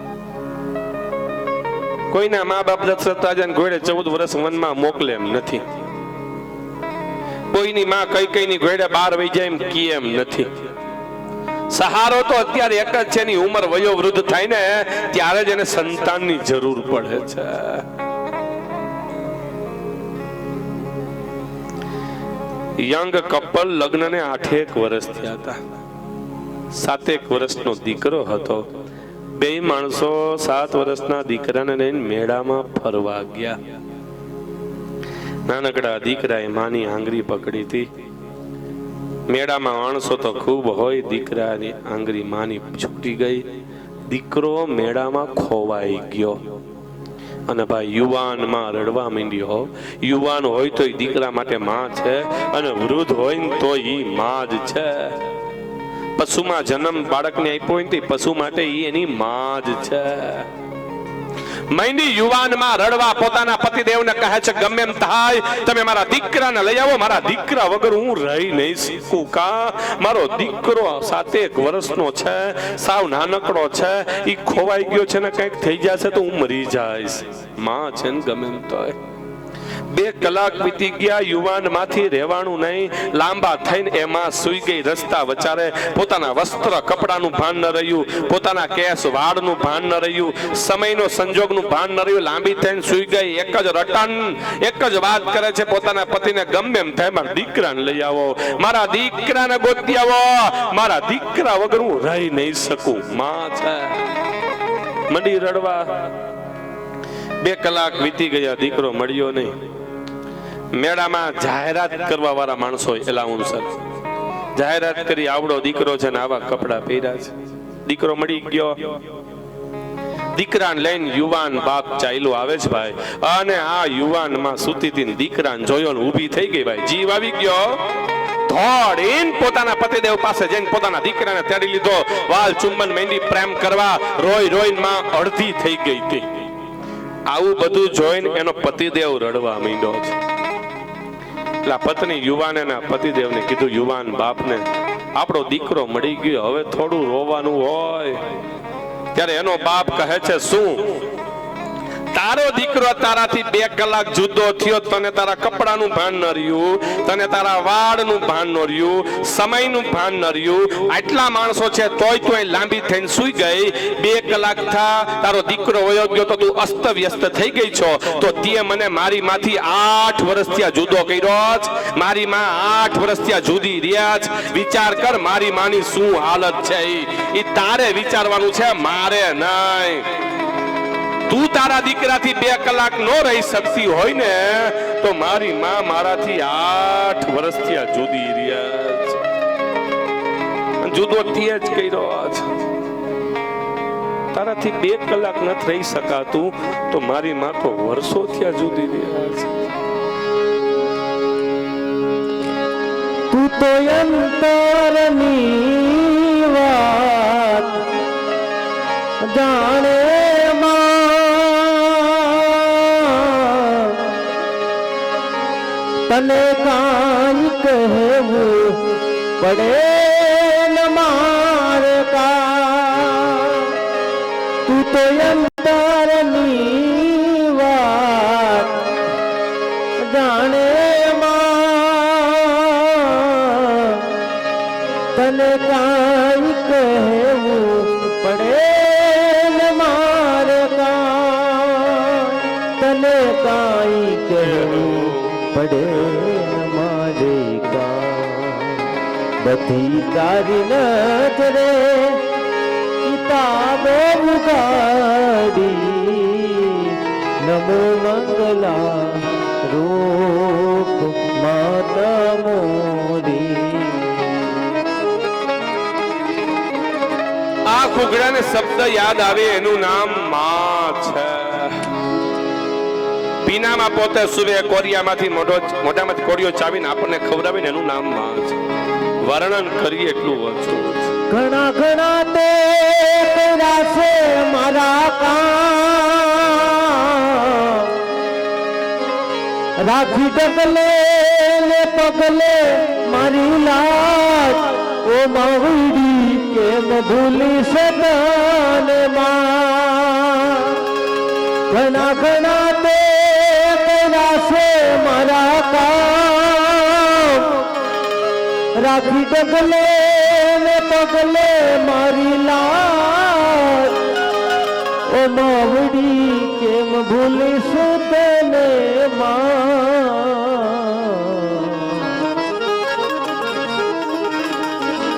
કોઈના મા બાપ દશરથ રાજાને ઘોડે 14 વર્ષ વનમાં મોકલે એમ નથી. કોઈની માં કઈકઈની ઘોડે 12 વહી જાય એમ કી એમ નથી. સહારો તો અત્યારે એક જ છે, એની ઉંમર વયો વૃદ્ધ થાય ને ત્યારે જ એને સંતાનની જરૂર પડે છે. યંગ કપલ લગ્નને 8 વર્ષ થયા હતા. 7 વર્ષનો દીકરો હતો. બે માણસો 7 વર્ષના દીકરાને લઈને મેળામાં ફરવા ગયા. નાનકડા દીકરાએ માની આંગળી પકડી હતી. મેળામાં માણસો તો ખૂબ હોય, દીકરાની આંગળી માની છૂટી ગઈ, દીકરો મેળામાં ખોવાઈ ગયો. અને ભાઈ યુવાનમાં રડવા માંડ્યો. યુવાન હોય તો દીકરા માટે માં છે, અને વૃદ્ધ હોય ને તો ઈ માં જ છે. પશુમાં જન્મ બાળકને આપ્યો હોય ને પશુ માટે ઈ એની માં જ છે. મૈંડી યુવાનમાં રડવા પોતાના પતિદેવને કહે છે, ગમે એમ થાય તમે મારા દીકરાને લઈ આવો, મારા દીકરા વગર હું રહી નહીં શકું. કા મારો દીકરો 7 વર્ષનો છે, સાવ નાનકડો છે, ઈ ખોવાઈ ગયો છે ને કંઈક થઈ જશે તો હું મરી જઈશ. માં છે ને ગમે એમ થાય. 2 કલાક વીતી ગયા, યુવાન માંથી રહેવાનું નહીં, લાંબા થઈને એમાં સૂઈ ગઈ રસ્તા વચારે. પોતાના વસ્ત્ર કપડાનું ભાન ન રહ્યું, પોતાના કેસ વાળનું ભાન ન રહ્યું, સમયનો સંજોગનું ભાન ન રહ્યું, લાંબી થઈને સૂઈ ગઈ. એક જ રટન, એક જ વાત કરે છે પોતાના પતિને, ગમે એમ થાય મારા દીકરાને લઈ આવો, મારા દીકરાને ગોતી આવો, મારા દીકરા વગર હું રહી નહીં શકું. માં છે. મંડી રડવા. 2 કલાક વીતી ગયા, દીકરો મળ્યો નહીં. મેળામાં જાહેરાત કરવા વાળા માણસો એલાઉન્સર જાહેરાત કરી, આવડો દીકરો છે ને આવા કપડા પહેર્યા છે. દીકરો મળી ગયો. દીકરાને લઈને યુવાન બાપ ચાલ્યો આવે છે ભાઈ, અને આ યુવાન માં સૂતી હતી, દીકરાને જોયો ને ઊભી થઈ ગઈ ભાઈ, જીવ આવી ગયો. ધોડીને પોતાના પતિદેવ પાસે જઈને પોતાના દીકરાને તેડી લીધો, વાલ ચુંબન મેંડી પ્રેમ કરવા. રોઈ રોઈને માં અડધી થઈ ગઈ હતી. આવું બધું જોઈને એનો પતિદેવ રડવા માંડ્યો છે. એટલે પત્ની યુવાને પતિદેવને કીધું, યુવાન બાપને આપણો દીકરો મળી ગયો, હવે થોડું રોવાનું હોય. ત્યારે એનો બાપ કહે છે, શું તારો દીકરો તારાથી 2 કલાક જુદો થયો, તને તારા કપડાનું ભાન ન રહ્યું, તને તારા વાળનું ભાન ન રહ્યું, સમયનું ભાન ન રહ્યું. આટલા માણસો છે તોય લાંબી થઈને સૂઈ ગઈ. 2 કલાક થા તારો દીકરો વયો ગયો તો તું અસ્ત વ્યસ્ત થઈ ગઈ છો, તો તે મને મારી માંથી 8 વર્ષથી જુદો કર્યો જ, મારી માં 8 વર્ષથી જુદી રહ્યા જ. વિચાર કર મારી માની શું હાલત છે, ઈ તારે વિચારવાનું છે, મારે નહીં. તું તારા દીકરાથી 2 કલાક નો રહી શકતી હોય ને, તો મારી માં મારાથી 8 વર્ષથી જુદી રહ્યા છે, જુદો થી જ કર્યો છે. તારાથી 2 કલાક નથી રહી શકાતું, તો મારી માં તો વર્ષોથી જુદી રહ્યા છે. તું તો અંતરની વાત જાણે તને કાંઈ કહેવું પડે ન મારે કા. તું તો અંતરની વાત જાણે માં, તને કાંઈ કહેવું પડે ન મારે કા. તને કાંઈ કહેવું પડે મારે કા. બધી તારી નજરે કિતાબો ઉગાડી, નમો મંગલા રૂપ માતા મોરી. આ ઘૂઘરાને શબ્દ યાદ આવે, એનું નામ માં છે. પીનામાં પોતે સુવે, કોરિયામાંથી મોઢામાંથી કોરિયો ચાવીને આપણને ખવડાવીને એનું નામ માં છે. વર્ણન કરીએ એટલું ઓછું. ઘણા ઘણા તે કર્યા છે મારા કામ, રાખી ડગલે ને પગલે મારી લાજ. ઓ માવડી કેમ ભૂલી સદાને માં. ઘણા ઘણા તે કર્યા છે મારા કામ, રાખી ડગલે ને પગલે મારી લાજ. ઓ માવડી કેમ ભૂલીશું તને માં.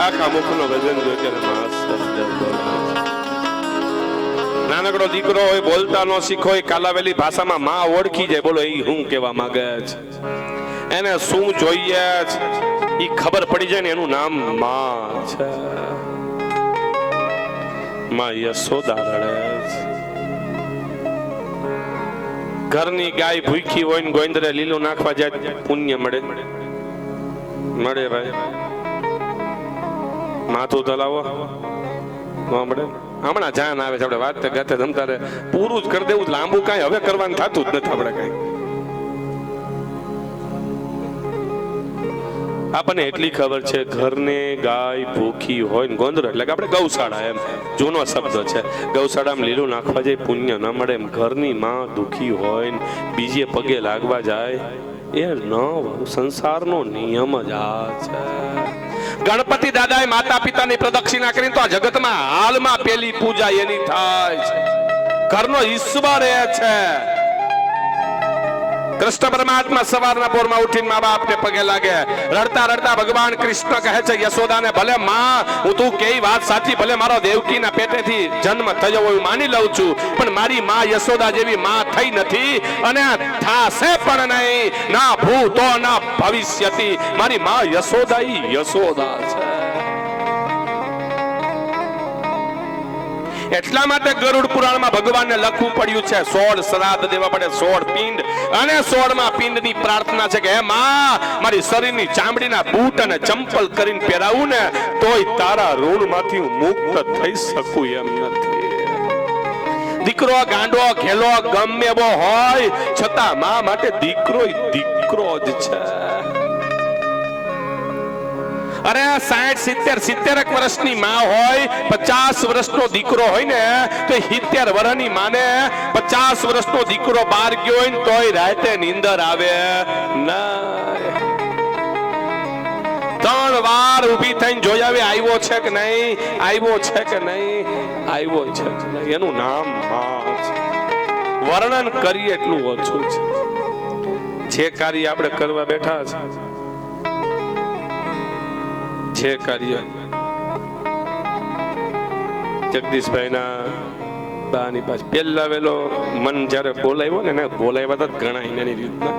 આખા મુખનો ગજન જો ત્યારે માસ શબ્દ બોલાય. નાનકડો દીકરો હોય, બોલતા નો શીખો હોય, કાલાવેલી ભાષામાં માં ઓળખી જાય. બોલો એ હું કેવા માંગે છે, એને શું જોઈએ છે એ ખબર પડી જાય ને એનું નામ માં છે. માં યશોદા રડે છે. ઘરની ગાય ભૂખી હોય ને ગોવિંદરે લીલું નાખવા જાય પુણ્ય મળે મળે ભાઈ. માથું ધલાવો ન મળે. હમણાં જાન આવે છે, આપણે વાત ગાતે જમતા રહે, પૂરું જ કરી દેવું, લાંબુ કાંઈ હવે કરવાનું થતું જ નથી. આપણે કઈ આપણને એટલી ખબર છે, ઘરને ગાય ભૂખી હોય ને ગોંદર એટલે કે આપણે ગૌશાળા, એમ જૂનો શબ્દ છે. ગૌશાળામાં લીલું નાખવા જાય પુણ્ય ન મળે, એમ ઘરની માં દુખી હોય ને બીજે પગે લાગવા જાય એ ન સંસારનો નિયમ જ આ છે. ગણપતિ દાદાએ માતા પિતાની પ્રદક્ષિણા કરીને તો આ જગતમાં હાલમાં પેલી પૂજા એની થાય છે. ઘરનો ઈશ્વર એ છે. કૃષ્ણ પરમાત્મા સવારના પોરમાં ઉઠીને મા બાપને પગે લાગે. રડતા રડતા ભગવાન કૃષ્ણ કહે છે યશોદાને, ભલે માં હું તું કેવી વાત સાચી, ભલે મારો દેવકીના પેટેથી જન્મ થયો હોય માની લઉં છું, પણ મારી માં યશોદા જેવી માં થઈ નથી અને થાશે પણ નહીં, ના ભૂતો ના ભવિષ્યથી. મારી માં યશોદા યશોદા છે. એટલા માટે ગરુડ પુરાણમાં ભગવાનને લખવું પડ્યું છે 16 શ્રાદ્ધ દેવા પડે, 16 પિંડ, અને 16મા પિંડની પ્રાર્થના છે કે હે માં, મારી શરીરની ચામડીના બૂટ અને ચંપલ કરીને પહેરાવું ને તોય તારા ઋણમાંથી હું મુક્ત થઈ શકું એમ નથી. દીકરો ગાંડો ઘેલો ગમે એવો હોય છતાં માં માટે દીકરો જ છે. અરે 60-70 વર્ષની માં હોય, 50 વર્ષનો દીકરો હોય ને તો 70 વર્ષની માને 50 વર્ષનો દીકરો બહાર ગયો હોય ને તોય રાતે નીંદર આવે ના. 3 વાર ઊભી થઈને જોઈ આવે આવ્યો છે કે નહીં, આવ્યો છે કે નહીં, આવ્યો છે કે નહીં. એનું નામ માં છે. વર્ણન કરીએ એટલું ઓછું છે. જે કાર્ય આપણે કરવા બેઠા છે, જે કાર્ય જગદીશભાઈના બાની પાસે પેલા વેલો મન જયારે બોલાવ્યો ને બોલાવ્યા હતા ઘણા એની રીતના.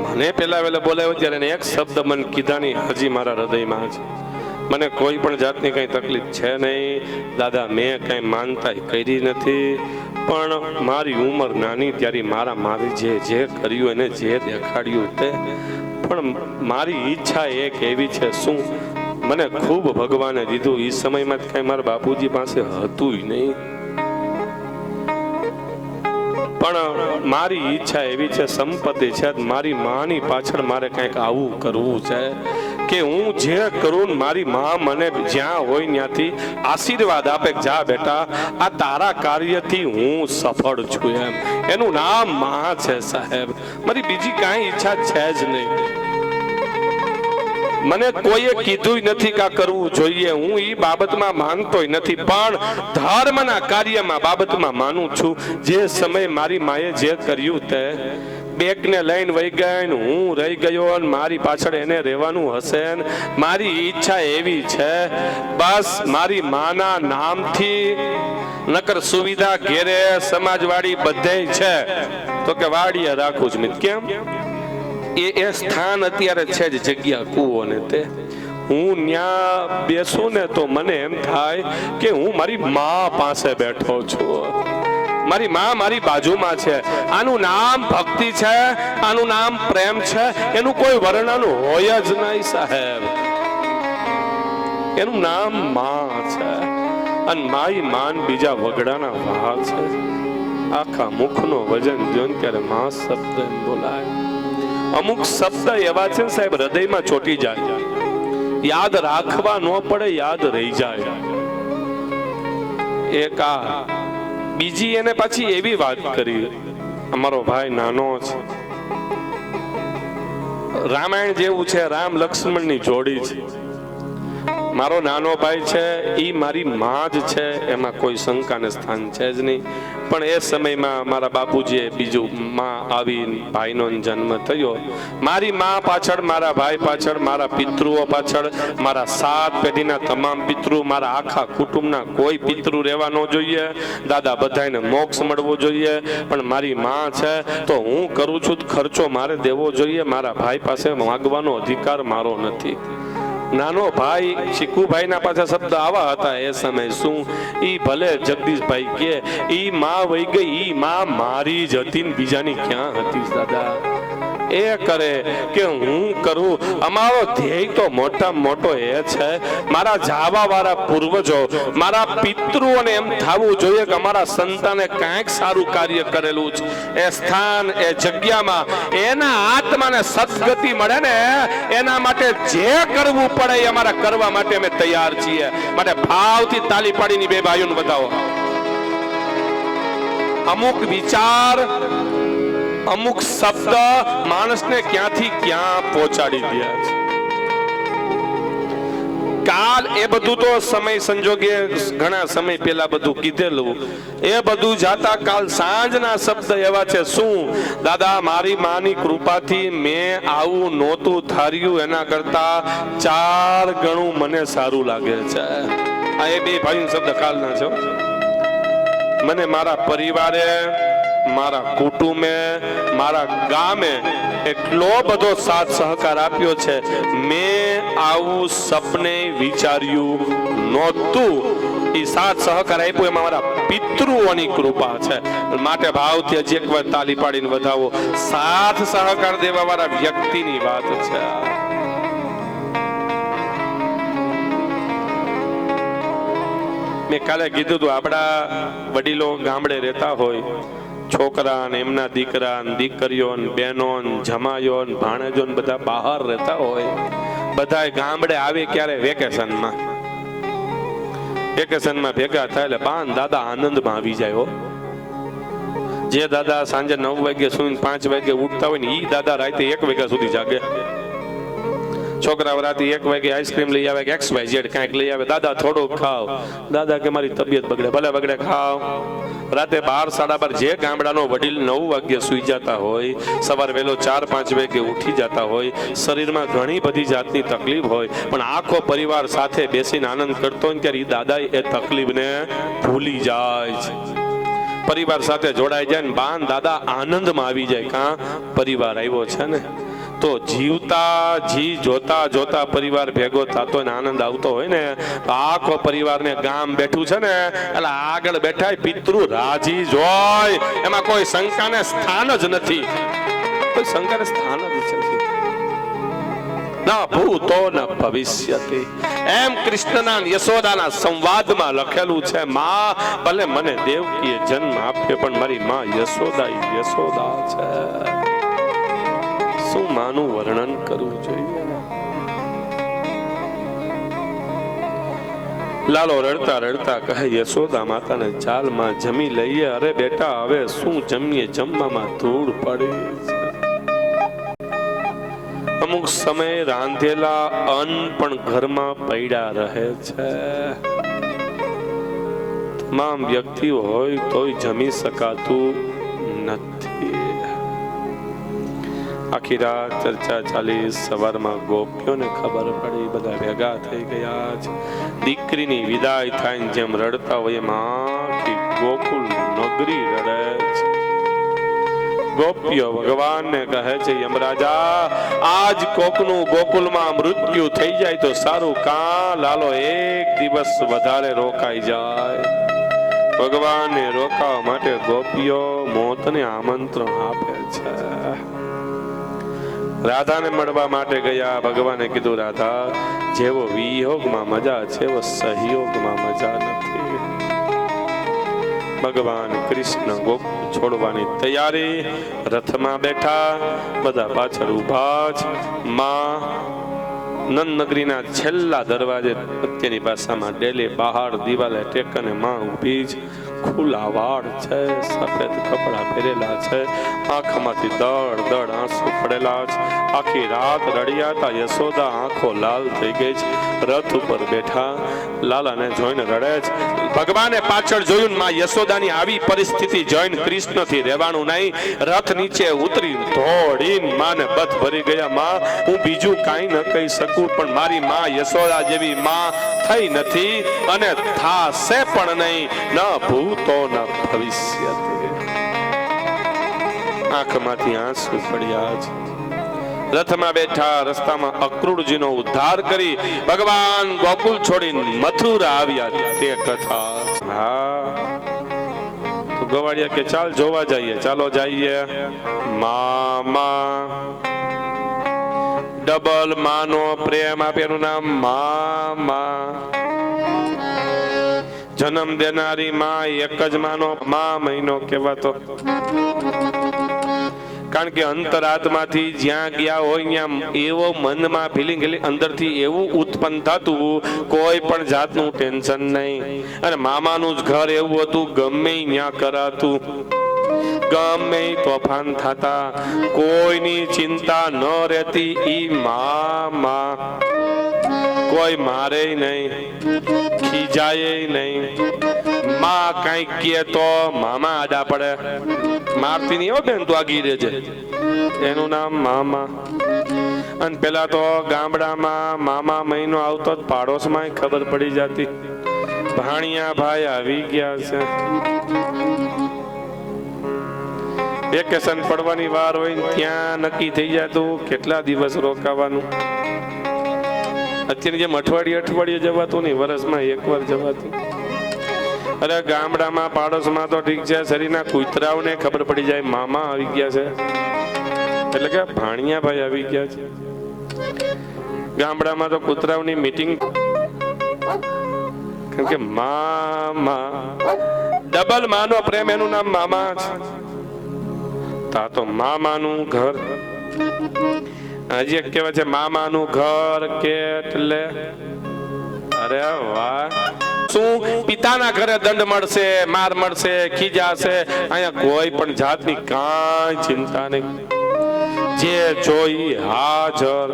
મને પેલા વેલા બોલાવ્યો ત્યારે એક શબ્દ મન કીધા નહીં હજી મારા હૃદયમાં છે. મને કોઈ પણ જાતની કઈ તકલીફ છે નહીં દાદા, મેં કઈ માનતા કરી નથી, પણ મારી ઉંમર નાની ત્યારે મારી જે કર્યું એને જે દેખાડ્યું તે, પણ મારી ઈચ્છા એક એવી છે, શું મને ખૂબ ભગવાને દીધું. એ સમયમાં કઈ મારા બાપુજી પાસે હતું નહીં, પણ મારી ઈચ્છા એવી છે, સંપત્તિ છે, મારી માની પાછળ મારે કંઈક આવું કરવું છે કે હું જે કરું મારી માં મને જ્યાં હોય ત્યાંથી આશીર્વાદ આપે, જા બેટા આ તારા કાર્યથી હું સફળ છું એમ. એનું નામ માં છે સાહેબ. મારી બીજી કાંઈ ઈચ્છા છે જ નહીં. મને કોઈએ કીધું નથી કે આ કરવું જોઈએ, હું એ બાબતમાં માનતોય નથી, પણ ધર્મના કાર્યમાં બાબતમાં માનું છું. જે સમય મારી માએ જે કર્યું તે બેગને લઈને વહી ગઈ ને હું રહી ગયો અને મારી પાછળ એને રહેવાનું હશે. મારી ઈચ્છા એવી છે બસ મારી માના નામથી, નકર સુવિધા ઘેરે સમાજવાડી બધે છે તો કે વાડીએ રાખું જ નહીં. કેમ એ સ્થાન અત્યારે છે જ જગ્યા કુવો ને તે, હું ન્યા બેસું ને તો મને એમ થાય કે હું મારી માં પાસે બેઠો છું, મારી માં મારી બાજુમાં છે. આનું નામ ભક્તિ છે, આનું નામ પ્રેમ છે, એનું કોઈ વર્ણન હોય જ નહીં સાહેબ. એનું નામ માં છે અને માઈ માન બીજા વગડાના વાહ છે. આખા મુખનો વજન જો ત્યારે માં શબ્દ બોલાય. અમુક શબ્દ એવા છે સાહેબ હૃદયમાં ચોટી જાય, યાદ રાખવા ન પડે, યાદ રહી જાય. એક આ બીજી એને પાછી એવી વાત કરી, અમારો ભાઈ નાનો છે, રામાયણ જેવું છે, રામ લક્ષ્મણ ની જોડી છે. મારો નાનો ભાઈ છે એ મારી માં જ છે, એમાં કોઈ શંકાને સ્થાન છે જ નહીં. પણ એ સમયમાં મારા બાપુજીએ બીજું માં આવી ભાઈનો જન્મ થયો. મારી માં પાછળ, મારા ભાઈ પાછળ, મારા પિતૃઓ પાછળ, મારા 7 પેઢીના તમામ પિતૃ, મારા આખા કુટુંબના કોઈ પિતૃ રહેવા ન જોઈએ. દાદા બધાને મોક્ષ મળવો જોઈએ, પણ મારી માં છે તો હું કરું છું ખર્ચો મારે દેવો જોઈએ. મારા ભાઈ પાસે માગવાનો અધિકાર મારો નથી. નાનો ભાઈ શીખુભાઈના પાછા શબ્દ આવા હતા એ સમય. શું ઈ ભલે જગદીશભાઈ કે ઈ માં વહી ગઈ, ઈ માં મારી જ હતી ને બીજાની ક્યાં હતી દાદા? એ કરે કે હું કરું. અમારો ધ્યેય તો મોટા મોટો એ છે, મારા જાવા વાળા પૂર્વજો, મારા પિતૃઓને એમ થવું જોઈએ કે અમારા સંતાને કાંઈક સારું કાર્ય કરેલું છે. એ સ્થાન, એ જગ્યામાં એના આત્માને સદગતિ મળે ને એના માટે જે કરવું પડે એ અમારા કરવા માટે અમે તૈયાર છીએ. માટે ભાવથી તાલી પાડીની બે ભાઈઓને બતાવો. અમુક વિચાર, અમુક શબ્દ માણસને ક્યાંથી ક્યાં પહોંચાડી દે છે. કાલ એ બધું તો સમય સંજોગે ઘણા સમય પહેલા બધું કીધેલું, એ બધું જાતા કાલ સાંજના શબ્દ એવા છે. શું દાદા, મારી માની કૃપાથી મેં આવું નહોતું ધાર્યું એના કરતા 4 ગણું મને સારું લાગે છે. આ એ બે ભાઈનો શબ્દ કાલના છે. મને મારા પરિવારે, મારા કુટુંબે, મારા ગામે એટલો બધો સાથ સહકાર આપ્યો છે. મેં આવું સપને વિચાર્યું નહોતું. એ સાથ સહકાર આપ્યો એમાં મારા પિતૃઓની કૃપા છે. માટે ભાવથી હજી એકવાર તાલી પાડીને વધાવો. સાથ સહકાર દેવા વાળા વ્યક્તિની વાત છે. મેં કાલે કીધું હતું, આપણા વડીલો ગામડે રહેતા હોય, છોકરા ને એમના દીકરા ને દીકરીઓ ને બહેનો ને જમાયો ને ભાણેજો ને બધા બહાર રહેતા હોય. બધા ગામડે આવે ક્યારે? વેકેશનમાં ભેગા થાય એટલે બાન દાદા આનંદમાં આવી જાય. હો, જે દાદા સાંજે 9 વાગે સુઈને 5 વાગે ઉઠતા હોય ને ઈ દાદા રાતે 1 વાગ્યા સુધી જાગે. છોકરાઓ રાતે 1 વાગે આઈસ્ક્રીમ લઈ આવે કે XYZ કાંઈક લઈ આવે. દાદા થોડુંક ખાવ. દાદા કે મારી તબિયત બગડે. ભલે બગડે, ખાવ. રાતે 12, 12:30 જે ગામડાનો વડીલ 9 વાગે સુઈ જતા હોય, સવારે વહેલો 4-5 વાગે ઉઠી જતા હોય, શરીરમાં ઘણી બધી જાતની તકલીફ હોય, પણ આખો પરિવાર સાથે બેસીને આનંદ કરતો હોય ત્યારે દાદા એ તકલીફને ભૂલી જાય છે. પરિવાર સાથે જોડાઈ જાય ને બાન દાદા આનંદમાં આવી જાય. કાં પરિવાર આવ્યો છે ને, તો જીવતા જી જોતા જોતા પરિવાર ભેગો થતો હોય ને આનંદ આવતો હોય ને, તો આખો પરિવારને ગામ બેઠું છે ને એટલે આગળ બેઠા પિતૃ રાજી જોય. એમાં કોઈ શંકાને સ્થાન જ નથી. કોઈ શંકાને સ્થાન જ નથી. ના ભૂતો ન ભવિષ્યતિ. એમ કૃષ્ણના યશોદાના સંવાદમાં લખેલું છે. માં ભલે મને દેવકીએ જન્મ આપ્યો, પણ મારી માં યશોદા છે. શું માનું વર્ણન કરવું જોઈએ? લાલો રડતા રડતા કહે યશોદા માતાને, ચાલ માં જમી લઈએ. અરે બેટા હવે શું જમીએ, જમવામાં ધૂળ પડે છે. અમુક સમય રાંધેલા અન્ન પણ ઘરમાં પડ્યા રહે છે. તમામ વ્યક્તિઓ હોય તોય જમી શકાતું નથી. આખી રાત ચર્ચા ચાલી. સવારમાં ગોપીઓને ખબર પડી, બધા ભેગા થઈ ગયા છે. દીકરીની વિદાય થાય જેમ રડતા હોય એમ આખી ગોકુલ નગરી રડે છે. ગોપીઓ ભગવાનને કહે છે, યમરાજા આજ કોકનું ગોકુલમાં મૃત્યુ થઈ જાય તો સારું. કાં લાલો 1 દિવસ વધારે રોકાઈ જાય. ભગવાનને રોકાવા માટે ગોપીઓ મોતને આમંત્રણ આપે છે. રાધાને મળવા માટે ગયા. ભગવાને કીધું, રાધા જેવો વિયોગમાં મજા છે એવો સહયોગમાં મજા નથી. ભગવાન કૃષ્ણ ગોકુળ છોડવાની તૈયારી, રથમાં બેઠા, બધા પાછળ ઉભા જ. માં નંદ નગરીના છેલ્લા દરવાજે અત્યારની ભાષામાં ડેલી બહાર દિવાલે ટેકને માં ઊભી જ. ખુલ્લા વાળ છે, સફેદ કપડા પહેરેલા છે, આંખમાંથી દળ દળ આંસુ પડેલા છે. આખી રાત રડ્યા હતા. યશોદા આંખો લાલ થઈ ગઈ છે. રથ ઉપર બેઠા લાલાને જોઈને રડે છે. ભગવાને પાછળ જોયું, માં યશોદાની આવી પરિસ્થિતિ જોઈને કૃષ્ણથી રહેવાનું નહીં, રથ નીચે ઉતરી દોડીને માને બથ ભરી ગયા. માં, હું બીજું કાંઈ ન કહી શકું, પણ મારી માં યશોદા જેવી માં થઈ નથી અને થાશે પણ નહીં, ન ભૂતો ન ભવિષ્ય. આંખમાંથી આંસુ પડ્યા છે. રથમાં બેઠા રસ્તામાં અક્રૂરજીનો ઉદ્ધાર કરી ભગવાન ગોકુળ છોડીને મથુરા આવ્યા. તે કથા. હા, તો ગવાડિયા કે ચાલ જોવા જઈએ. ચાલો જઈએ. મામા ડબલ માનો પ્રેમ આપેનું નામ મામા. જન્મ દેનારી માં એક જ માનો મા મહિનો કહેવાતો. કારણ કે અંતરાત્માથી જ્યાં ગયા હોય ત્યાં એવો મનમાં ફિલિંગ અંદરથી એવું ઉત્પન્ન થતું, કોઈ પણ જાતનું ટેન્શન નહીં. અને મામાનું જ ઘર એવું હતું, ગમે ત્યાં કરાતું, ગમે તોફાન થતા, કોઈની ચિંતા ન રહેતી. ઈ મામા કોઈ મારે નહીં, ખીજાય નહીં. માં કઈક કે તો મામા આડા પડે. મારતી નહીં હો બેન, તું આગી રહેજે. એનું નામ મામા. અને પેલા તો ગામડામાં મામા મહિનો આવતો જ પાડોશમાં ખબર પડી જતી, ભાણિયા ભાઈ આવી ગયા છે. વેકેશન પડવાની વાર હોય ને ત્યાં નક્કી થઈ જતું કેટલા દિવસ રોકાવાનું. અત્યારે જેમ અઠવાડિયે જવાતું નહીં, વર્ષમાં એકવાર જવાતું. અરે ગામડામાં પાડોશમાં તો ઠીક છે, શરીરના કૂતરાઓને ખબર પડી જાય મામા આવી ગયા છે, એટલે કે ભાણિયા ભાઈ આવી ગયા છે. ગામડામાં તો કૂતરાઓની મીટિંગ, કેમ કે મામા ડબલ માનો પ્રેમ, એનું નામ મામા છે. તા તો મામાનું ઘર. હજી એક કહેવાય છે મામાનું ઘર એટલે, અરે વાહ, શું પિતાના ઘરે દંડ મળશે, માર મળશે, ખીજાશે. અહીંયા કોઈ પણ જાતની કાંઈ ચિંતા નહીં, જે જોઈ હાજર.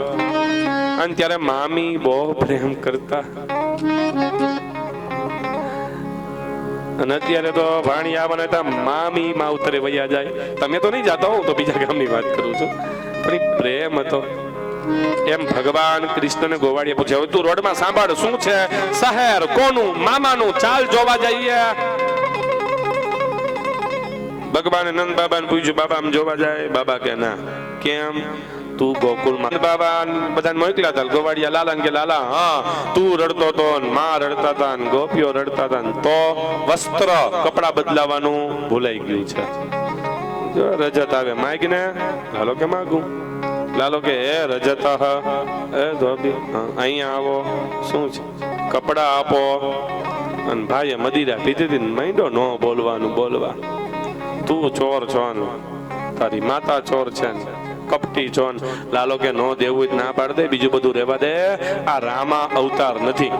અને ત્યારે મામી બહુ પ્રેમ કરતા. અને અત્યારે તો ભાણિયા બને તો મામી માવતરે વયા જાય. તમે તો નહીં જાતા, હું તો બીજા ગામની વાત કરું છું. પણ પ્રેમ હતો એમ. ભગવાન કૃષ્ણને ગોવાળીએ પૂછ્યું, હવે તું રોડમાં સાંભળ, શું છે શહેર કોનું? મામાનું. ચાલ જોવા જઈએ. ભગવાને નંદ બાબાને પૂછ્યું, બાબા આમ જોવા જાય? બાબા કે ના. કેમ? તું ગોકુળમાં. બાબા બધાને મોકલ્યા હતા. ગોવાળિયા લાલા કે લાલા, હા તું રડતો તો, માં રડતા હતા, ગોપીઓ રડતા હતા, તો વસ્ત્ર કપડા બદલાવાનું ભૂલાઈ ગયું છે. જો રજત આવે માગને, લાલો કે માગું. લાલો કે હે રજત, હે ધોબી, અહીંયા આવો, શું છે? કપડા આપો. અને ભાઈએ મદિરા પીધી હતી, માંડો ન બોલવાનું બોલવા. તું ચોર છો, તારી માતા ચોર છે, કપટી છો. લાલો કે નો દેવું ના પાડ દે, બીજું બધું રહેવા દે. આ રામા અવતાર નથી.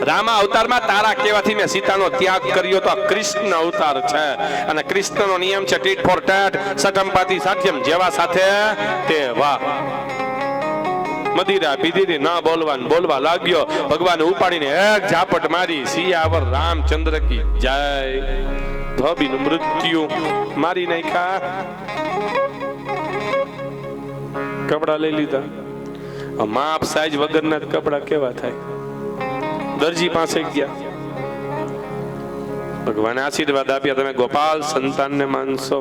રામા અવતારમાં તારા કહેવાથી મેં સીતાનો ત્યાગ કર્યો, તો કૃષ્ણ અવતાર છે. અને કૃષ્ણનો નિયમ છે ટીટ ફોર ટેટ, સટમપાતી સાધ્યમ, જેવા સાથે તેવા. મદિરા પીધી ના બોલવાનું બોલવા લાગ્યો. ભગવાન ઉપાડીને એક ઝાપટ મારી. સિયાવર રામચંદ્ર કી જય. ધોબીનું મૃત્યુ મારી નાખ્યા. કપડા લઈ લીધા. માપ સાઈઝ વગરના કપડા કેવા થાય? દરજી પાસે ગયા. ભગવાને આશીર્વાદ આપ્યા, તમે ગોપાલ સંતાનને માનશો.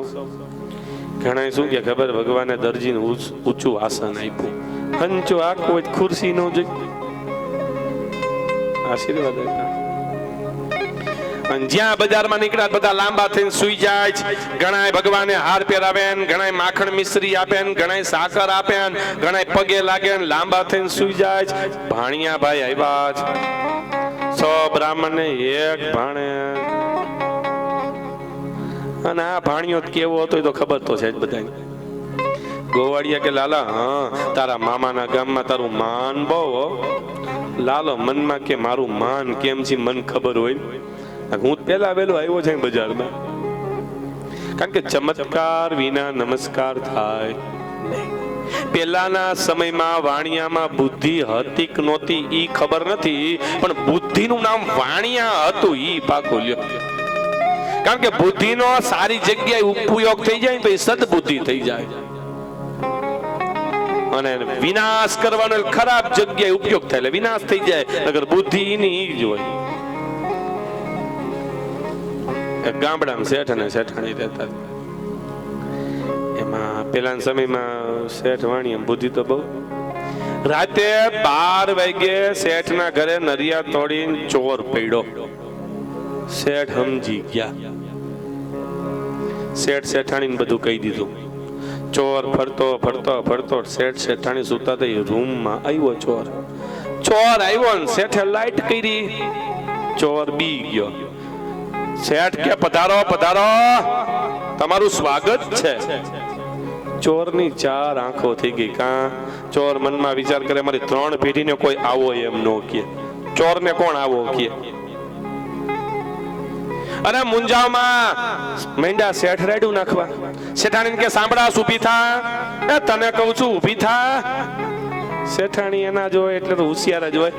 ઘણા શું કે ખબર, ભગવાને દરજીને ઊંચું આસન આપ્યું. હંચો આખો ખુરશી નો જોઈ આશીર્વાદ આપ્યા. અને જ્યાં બજારમાં નીકળ્યા બધા લાંબા થઈને સુઈ જાય. ઘણા ભગવાને હાર પહેરાવે, ઘણા માખણ મિશ્રી આપે, ઘણા સાકર આપે, ઘણા પગે લાગે, લાંબા થઈને સુઈ જાય. ભાણિયા ભાઈ આવ્યા જ. સો બ્રાહ્મણ ને એક ભાણે. અને આ ભાણિયો કેવો હતો એ તો ખબર તો છે જ બધાને. ગોવાળિયા કે લાલા, હા તારા મામાના ગામમાં તારું માન બહુ. લાલો મનમાં કે મારું માન કેમ છે, મન ખબર હોય. હું પેલા વેલો આવ્યો છે બજારમાં, કારણ કે ચમત્કાર વિના નમસ્કાર થાય નહીં. પેલાના સમયમાં વાણિયામાં બુદ્ધિ હતી કે નહોતી ઈ ખબર નથી, પણ બુદ્ધિનું નામ વાણિયા હતું ઈ પાકું લ્યો. કારણ કે બુદ્ધિનો સારી જગ્યાએ ઉપયોગ થઈ જાય તો એ સદબુદ્ધિ થઈ જાય, અને વિનાશ કરવાનો ખરાબ જગ્યાએ ઉપયોગ થાય એટલે વિનાશ થઈ જાય. નગર બુદ્ધિ ની જ હોય. ગામડામાં શેઠ અને શેઠાણી રહેતા, એમાં પેલાના સમયમાં શેઠ વાણી બુદ્ધિ તો બહુ. રાતે 12 વાગે શેઠના ઘરે નરિયા તોડીને ચોર પડ્યો. શેઠ સમજી ગયા. શેઠ શેઠાણીને બધું કહી દીધું. ચોર ફરતો ફરતો ફરતો શેઠ શેઠાણી સુતા હતા રૂમમાં આવ્યો ચોર. ચોર આવ્યો ને શેઠે લાઈટ કરી. ચોર બી ગયો. શેઠ કે પધારો પધારો, તમારું સ્વાગત છે. ચોરની 4 આંખો થઈ ગઈ. કા ચોર મનમાં વિચાર કરે મારી 3 પેઢીને કોઈ આવો એમ નો કે, ચોરને કોણ આવો કે. અને મુંજાવમાં મેંડા શેઠ રેડું નાખવા. શેઠાણી કે સાંભળા ઊભી થા, એ તને કહું છું ઊભી થા. શેઠાણી એના જોય એટલે તો હોશિયાર જ હોય.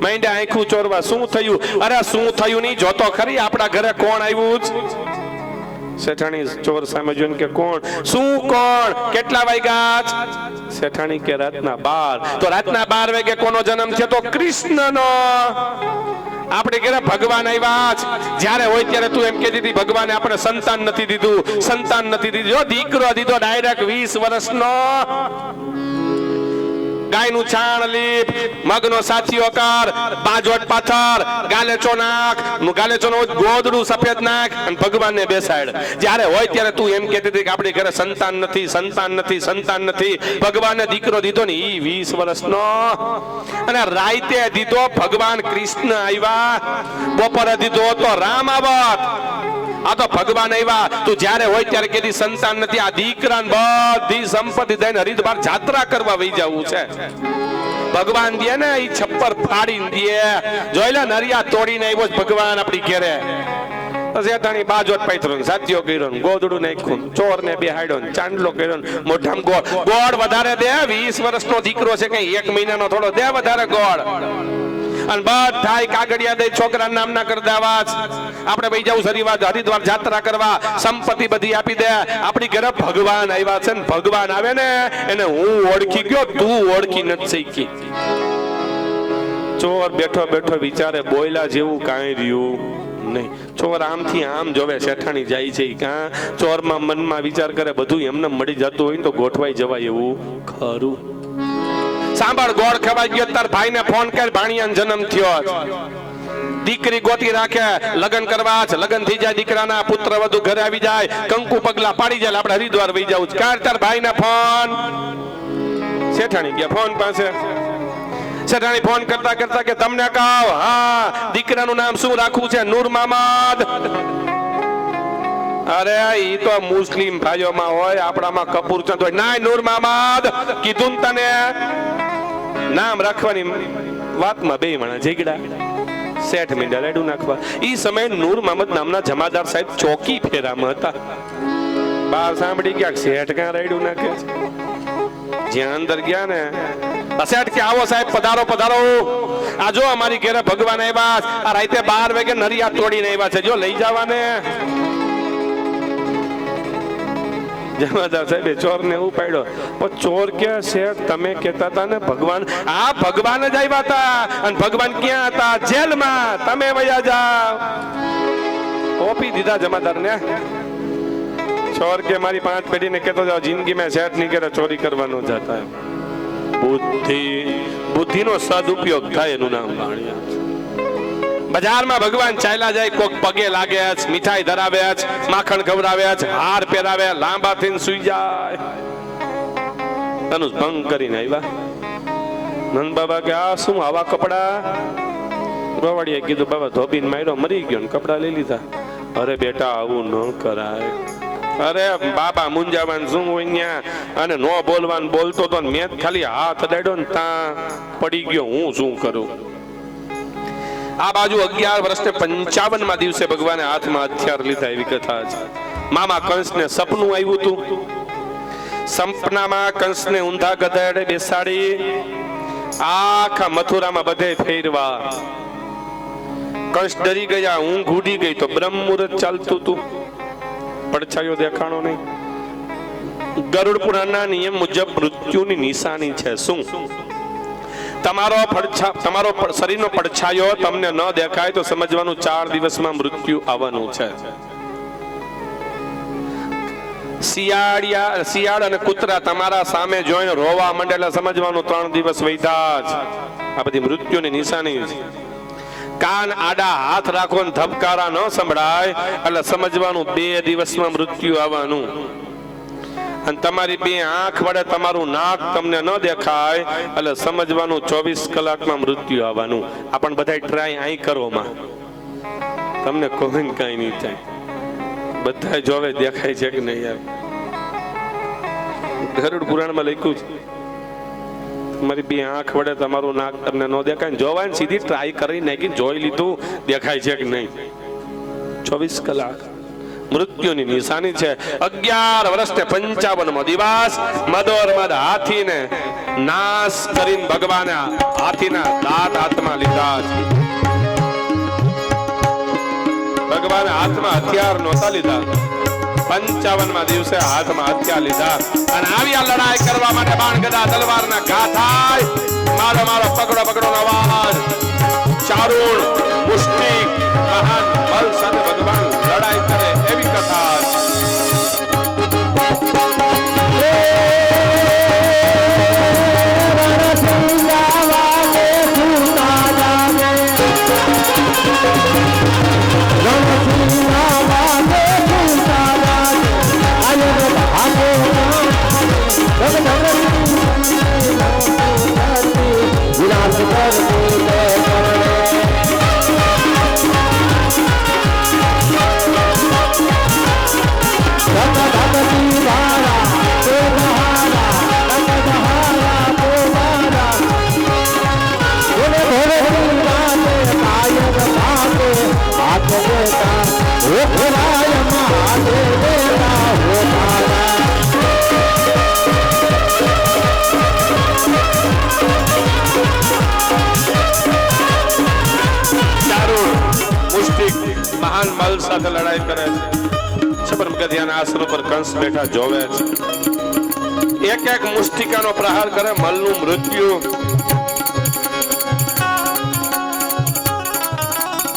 મેંડા આંખું ચોરવા. શું થયું? અરે શું થયું નહીં જોતો ખરી આપણા ઘરે કોણ આવ્યું? શેઠાણી ચોર સામે જોઈને કે કોણ? શું કોણ? કેટલા વાગ્યા? શેઠાણી કે રાતના 12. તો રાતના 12 વાગે કોનો જન્મ થયો? તો કૃષ્ણનો. આપણે ઘરે ભગવાન આવ્યા જ. જ્યારે હોય ત્યારે તું એમ કહેતી હતી ભગવાને આપણે સંતાન નથી દીધું, સંતાન નથી દીધું. જો દીકરો દીધો ડાયરેક્ટ 20 વર્ષનો. ગાયનું છાણ લીપ, મગનો સાથીઓ કર, બાજોટ પાથર, ગાલેચો નાખ, ગાલેચોનો ગોદડું સફેદ નાખ અને ભગવાનને બેસાડ. જ્યારે હોય ત્યારે તું એમ કહેતી હતી કે આપણે ઘરે સંતાન નથી, સંતાન નથી, સંતાન નથી. ભગવાનને દીકરો દીધો ને ઈ 20 વર્ષનો. અને રાતે દીધો ભગવાન કૃષ્ણ આવ્યા, બપોરે દીધો તો રામ આવત. આ તો ભગવાન આવ્યા. તું જ્યારે હોય ત્યારે કદી સંતાન નથી. આ દીકરાને બધી સંપત્તિ દઈને હરિદ્વાર જાત્રા કરવા વહી જવું છે. ભગવાન દે ને ઈ છપ્પર ફાડીને દે. જોઈ લે નરિયા તોડીને આવ્યો ભગવાન આપણી ઘરે. શેઠાણી બાજોટ પાથરો, સાથીઓ કર્યો, ગોદડું નાખ્યું, ચોર ને બેહાડ્યો, ચાંદલો કર્યો, મોઢામાં ગોળ વધારે દે. 20 વર્ષનો દીકરો છે, કઈ 1 મહિનાનો થોડો દે વધારે ગોળ. અને બધાય કાગળિયા દે છોકરા નામના કરી દેવા. આપણે ભાઈ જવું હરિદ્વાર જાત્રા કરવા, સંપત્તિ બધી આપી દે. આપણી ઘરે ભગવાન આવ્યા છે ને ભગવાન આવે ને એને હું ઓળખી ગયો, તું ઓળખી નથી શીખી. ચોર બેઠો બેઠો વિચારે બોયલા જેવું કાંઈ રહ્યું નહીં. ચોર આમથી આમ જોવે શેઠાણી જાય છે. કાં ચોરમાં મનમાં વિચાર કરે બધું એમને મળી જતું હોય તો ગોઠવાઈ જવાય એવું ખરું. સાંભળ, ગોળ ખવાઈ ગયો તાર ભાઈને ફોન કર, ભાણિયાનો જન્મ થયો. દીકરી ગોતી રાખે, લગ્ન કરવા છે. લગ્ન થઈ જાય દીકરાના, પુત્ર વધુ ઘરે આવી જાય, કંકુ પગલા પાડી જાય, આપણે હરિદ્વાર વહી જવું. કર તાર ભાઈને ફોન. શેઠાણી ગયા ફોન પાસે. શેઠાણી ફોન કરતા કરતા કે તમને કહો, હા દીકરાનું નામ શું રાખવું છે? નૂર મામદ. અરે ઈ તો મુસ્લિમ ભાઈઓમાં હોય, આપણામાં કપૂરચંદ હોય. ના, નૂર મામદ કીધું તને. નામ રાખવાની વાતમાં બે માણસ ઝઘડા. શેઠ મીંડા રેડું નાખવા. ઈ સમયે નૂર મામદ નામના જમાદાર સાહેબ ચોકી ફેરામાં હતા. બાર સાંભળી ગયા શેઠ ક્યાં રેડું નાખે છે. જ્યાં અંદર ગયા ને શેઠ કે આવો સાહેબ, પધારો પધારો. આ જો અમારી ઘરે ભગવાન આવ્યા. આ રાતે 12 વાગે નરિયા તોડીને આવ્યા છે, જો લઈ જવાને. જમાદાર સાહેબે ચોરને ઉપાડ્યો. પણ ચોર કે શેઠ તમે કહેતા હતા ને ભગવાન, આ ભગવાન જ આવ્યા હતા. અને ભગવાન ક્યાં હતા? જેલમાં. તમે વયા જાઓ. ઓપી દીધા જમાદારને. ચોર કે મારી 5 પેઢીને કહેતો જાઓ જિંદગીમાં શેઠ ની ઘરે ચોરી કરવાનો જતા. બુદ્ધિનો સદુપયોગ થાય એનું નામ વાણિયા. બજારમાં ભગવાન ચાલ્યા જાય, કોક પગે લાગે છે, મીઠાઈ ધરાવે છે, માખણ ખવડાવે છે, હાર પહેરાવે, લાંબા થઈને સુઈ જાય. તનું ભંગ કરીને આવ્યા. નંદ બાબા કે આ શું આવા કપડા? રોવાડીએ કીધું બાબા ધોબીને માર્યો, મરી ગયો ને કપડા લઈ લીધા. અરે બેટા આવું ન કરાય. અરે બાબા મુંજાવાન શું હોય ન્યા, અને નો બોલવાન બોલતો તો મેં ખાલી હાથ અડાડ્યો ને ત્યાં પડી ગયો. હું શું કરું? આ બાજુ 11 વર્ષને 55માં દિવસે ભગવાને હાથમાં હથિયાર લીધા એવી કથા છે. મામા કંસને સપનું આવ્યું હતું. સંપનામાં કંસને ઊંધા ગધેડે બેસાડી આખા મથુરામાં બધે ફેરવા. કંસ ડરી ગયા, ઊંઘ ઉડી ગઈ તો બ્રહ્મ મુહૂર્ત ચાલતું હતું, પડછાયો દેખાણો નહીં. ગરુડ પુરાણના નિયમ મુજબ મૃત્યુની નિશાની છે. શું? તમારો શરીરનો પડછાયો તમને ન દેખાય તો સમજવાનું 4 દિવસમાં મૃત્યુ આવવાનું છે. શિયાળ અને કૂતરા તમારા સામે જોઈને રોવા માંડે એટલે સમજવાનું 3 દિવસ વૈધા જ. આ બધી મૃત્યુની નિશાની છે. કાન આડા હાથ રાખો ને ધબકારા ન સંભળાય એટલે સમજવાનું 2 દિવસમાં મૃત્યુ આવવાનું. અને તમારી 2 આંખ વડે તમારું નાક તમને ન દેખાય એટલે સમજવાનું 24 કલાકમાં મૃત્યુ આવવાનું. આ પણ બધા ટ્રાય અહીં કરો માં, તમને કોઈ કઈ નહીં થાય. બધા જોવે દેખાય છે કે નહીં. યાર ગરુડ પુરાણમાં લખ્યું છે તમારી 2 આંખ વડે તમારું નાક તમને ન દેખાય. જોવાય ને સીધી ટ્રાય કરી નાખી, જોઈ લીધું દેખાય છે કે નહીં. 24 કલાક મૃત્યુની નિશાની છે. 11 વર્ષે 55મો દિવસ મદોરમદ હાથીને નાશ કરીને ભગવાને હાથીના દાંત હાથમાં લીધા છે. ભગવાને હાથમાં હથિયાર નહોતા લીધા, 55મા દિવસે હાથમાં હથિયાર લીધા અને આવ્યા લડાઈ કરવા માટે. બાણ ગદા તલવારના ઘા થાય, મારો મારો પકડો પકડો નો અવાજ. ચારુણ મુષ્ટિક મહાન બળ સાથે ભગવાન લડાઈ કરે એવી કથા. મહાન મલ સાથે લડાઈ કરે છે. સબરમગઢિયાના આસન પર કંસ બેઠા જોવે છે. એક એક મુષ્ટિકાનો પ્રહાર કરે, મલનું મૃત્યુ.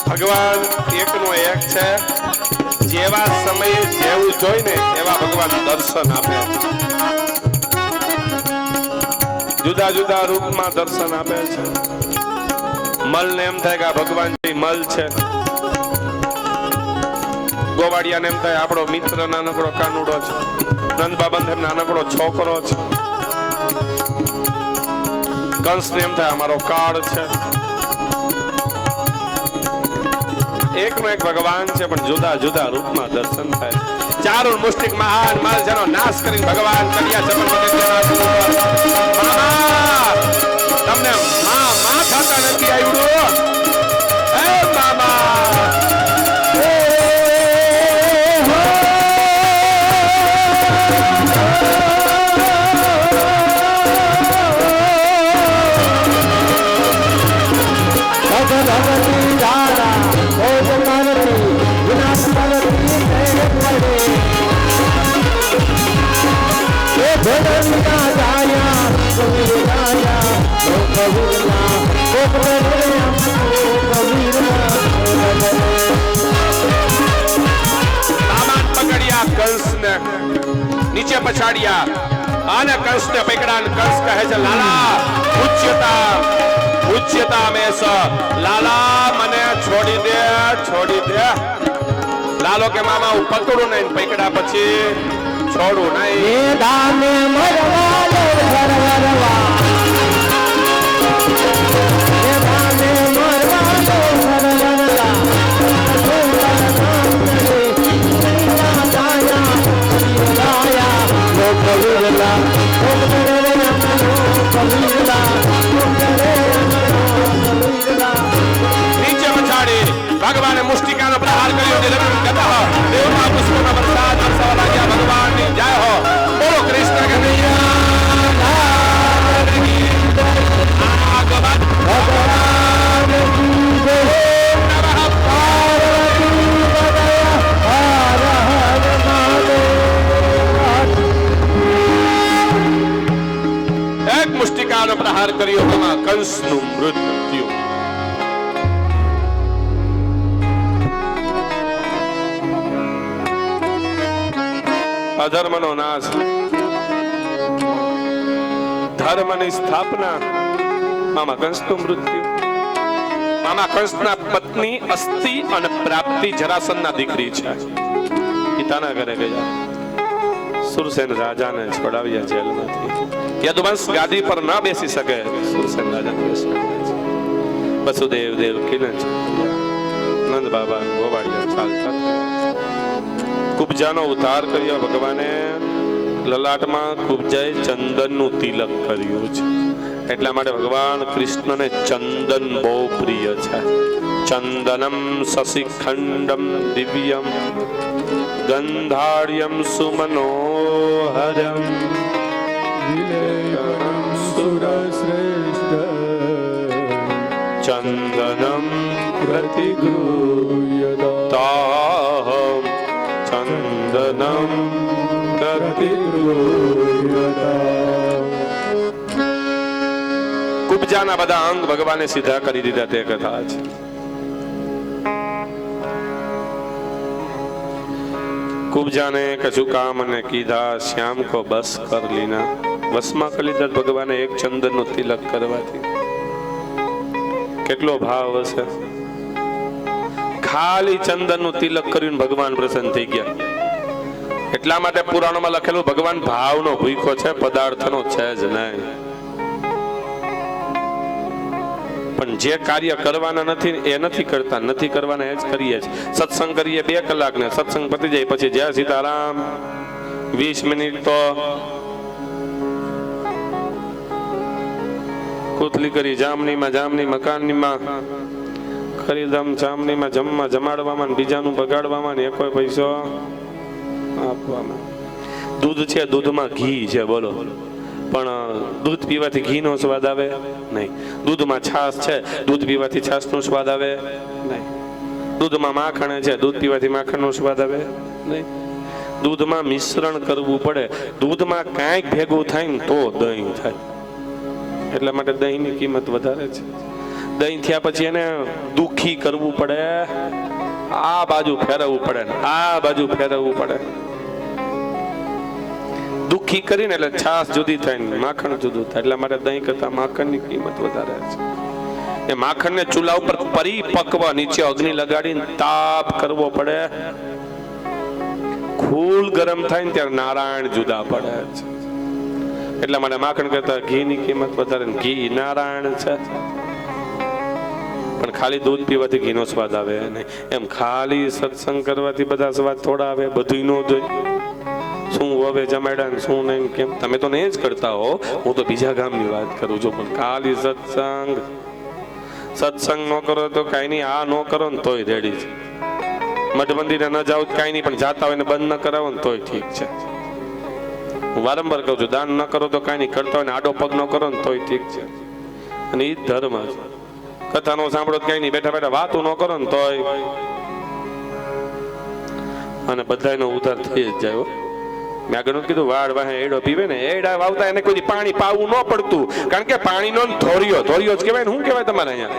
ભગવાન એકનો એક છે. જેવા સમયે જેવું જોઈને એવા ભગવાન દર્શન આપે. જુદા જુદા રૂપમાં દર્શન આપે છે. મલને એમ થાય કે આ ભગવાન મલ છે. ગોવાડિયાને એમ થાય આપણો મિત્ર નાનકડો કાનુડો છે. નંદબાબા એમ નાનકડો છોકરો છે. કંસને એમ થાય અમારો કાળ છે. એકનો એક ભગવાન છે પણ જુદા જુદા રૂપમાં દર્શન થાય. ચારુણ મુષ્ટિક મહાન માલ જેનો નાશ કરીને ભગવાન કર્યા છે. તમને માં થતા નથી આવ્યું. હે મામા કંસને નીચે પછાડ્યા અને કંસને પકડા. કંસ કહે છે લાલા ઉચ્ચતા મેસ, લાલા મને છોડી દે. લાલો કે મામા હું પકડું નહીં, પકડા પછી છોડું નહીં. નીચે પછાડી ભગવાને મુષ્ટિકાનો પ્રહાર કર્યો. દેવના પુષ્પોનો વરસાદ વરસાવવા લાગ્યા. ભગવાનની જય હો. બોલો કૃષ્ણ. એક મુષ્ટિકાનો પ્રહાર કર્યો, આમાં કંસનું મૃત્યુ. અધર્મનો નાશ, ધર્મની સ્થાપના. મામા કંસનું મૃત્યુ. મામા કંસના પત્ની અસ્તિ અને પ્રાપ્તિ જરાસંધના દીકરી છે. પિતાના ઘરે ગયા, સુરસેન રાજાને છોડાવ્યા જેલમાંથી. યદુવંશ ગાદી પર ન બેસી શકે, સુરસેન રાજાને બેસાડ્યા છે. વસુદેવ દેવકીને નંદ બાબા ગોવાળિયા ચાલતા. કુબજાનો ઉદ્ધાર કર્યો ભગવાને. લલાટમાં કુબજાએ ચંદનનું તિલક કર્યું છે. એટલા માટે ભગવાન કૃષ્ણને ચંદન બહુ પ્રિય છે. ચંદનમ શશિખંડમ દિવ્યમ ગંધાર્યમ સુમનોહરમ વિલેપનમ સુરશ્રેષ્ઠ ચંદનમ પ્રતિગૃહ્યતા તાહમ ચંદનમ કુબજાના બધા અંગ ભગવાને સીધા કરી દીધા. તે કથા છે. કુબજાને કશું કામ અને કીધા, શ્યામ કો બસ કર લીના. વસમાં કરી લીધા ભગવાને એક ચંદનનો તિલક કરવાથી. કેટલો ભાવ હશે. ખાલી ચંદનનું તિલક કર્યું ભગવાન પ્રસન્ન થઈ ગયા. એટલા માટે પુરાણોમાં લખેલું ભગવાન ભાવનો ભૂખો છે, પદાર્થનો છે જ નહીં. પણ જે કાર્ય કરવાના નથી એ નથી કરતા, નથી કરવાના એ જ કરીએ છીએ. સત્સંગ કરીએ 2 કલાક ને સત્સંગ પતી જાય પછી જય સીતારામ 20 મિનિટ તો કૂતલી કરી જામની મકાનીમાં ખરીદમ જામનીમાં જમાડવામાં બીજાનું બગાડવામાં ને કોઈ પૈસો આપવામાં. દૂધ છે, દૂધમાં ઘી છે, બોલો, પણ દૂધ પીવાથી ઘીનો સ્વાદ આવે નહીં. દૂધમાં છાશ છે, દૂધ પીવાથી છાશનો સ્વાદ આવે નહીં. દૂધમાં માખણ છે, દૂધ પીવાથી માખણનો સ્વાદ આવે નહીં. દૂધમાં મિશ્રણ કરવું પડે. દૂધમાં કાંઈક ભેગું થાય ને તો દહીં થાય. એટલા માટે દહીંની કિંમત વધારે છે. દહીં થયા પછી એને દુખી કરવું પડે, આ બાજુ ફેરવવું પડે, આ બાજુ ફેરવવું પડે. દુખી કરીને એટલે છાશ જુદી થાય ને માખણ જુદું થાય. એટલા માટે દહીં કરતા માખણની કિંમત વધારે છે. એ માખણને ચૂલા ઉપર પરિપક્વ નીચે અગ્નિ લગાડીને તાપ કરવો પડે. ખૂલ ગરમ થાય ને ત્યારે નારાયણ જુદા પડે છે. એટલા માટે માખણ કરતા ઘીની કિંમત વધારે. ઘી નારાયણ છે. પણ ખાલી દૂધ પીવાથી ઘીનો સ્વાદ આવે નહીં. એમ ખાલી સત્સંગ કરવાથી બધા સ્વાદ થોડા આવે. બધું ન જોઈ શું હવે જમાડ્યા ને શું નહીં કેમ. તમે તો નહીં જ કરતા હો, હું તો બીજા ગામની વાત કરું છું. પણ ખાલી સત્સંગ ન કરો તો કઈ નહીં. આ ન કરો ને તોય રેડી છે. મઠ મંદિરે ન જાવ કઈ નહીં, પણ જાતા હોય ને બંધ ન કરાવો ને તોય ઠીક છે. હું વારંવાર કહું છું, દાન ન કરો તો કઈ નહીં, કરતા હોય ને આડો પગ ન કરો ને તોય ઠીક છે. અને એ ધર્મ છે. કથા નો સાંભળો કઈ નહીં, બેઠા બેઠા વાતું ન કરો ને તોય. અને બધાનો ઉધાર થઈ જ જાય. મેં આગળ કીધું વાડ વાહે એડો પીવે ને, એડા વાવતા એને કોઈ પાણી પાવું ન પડતું. કારણ કે પાણીનો ધોરિયો જ કહેવાય ને. શું કહેવાય તમારે અહીંયા?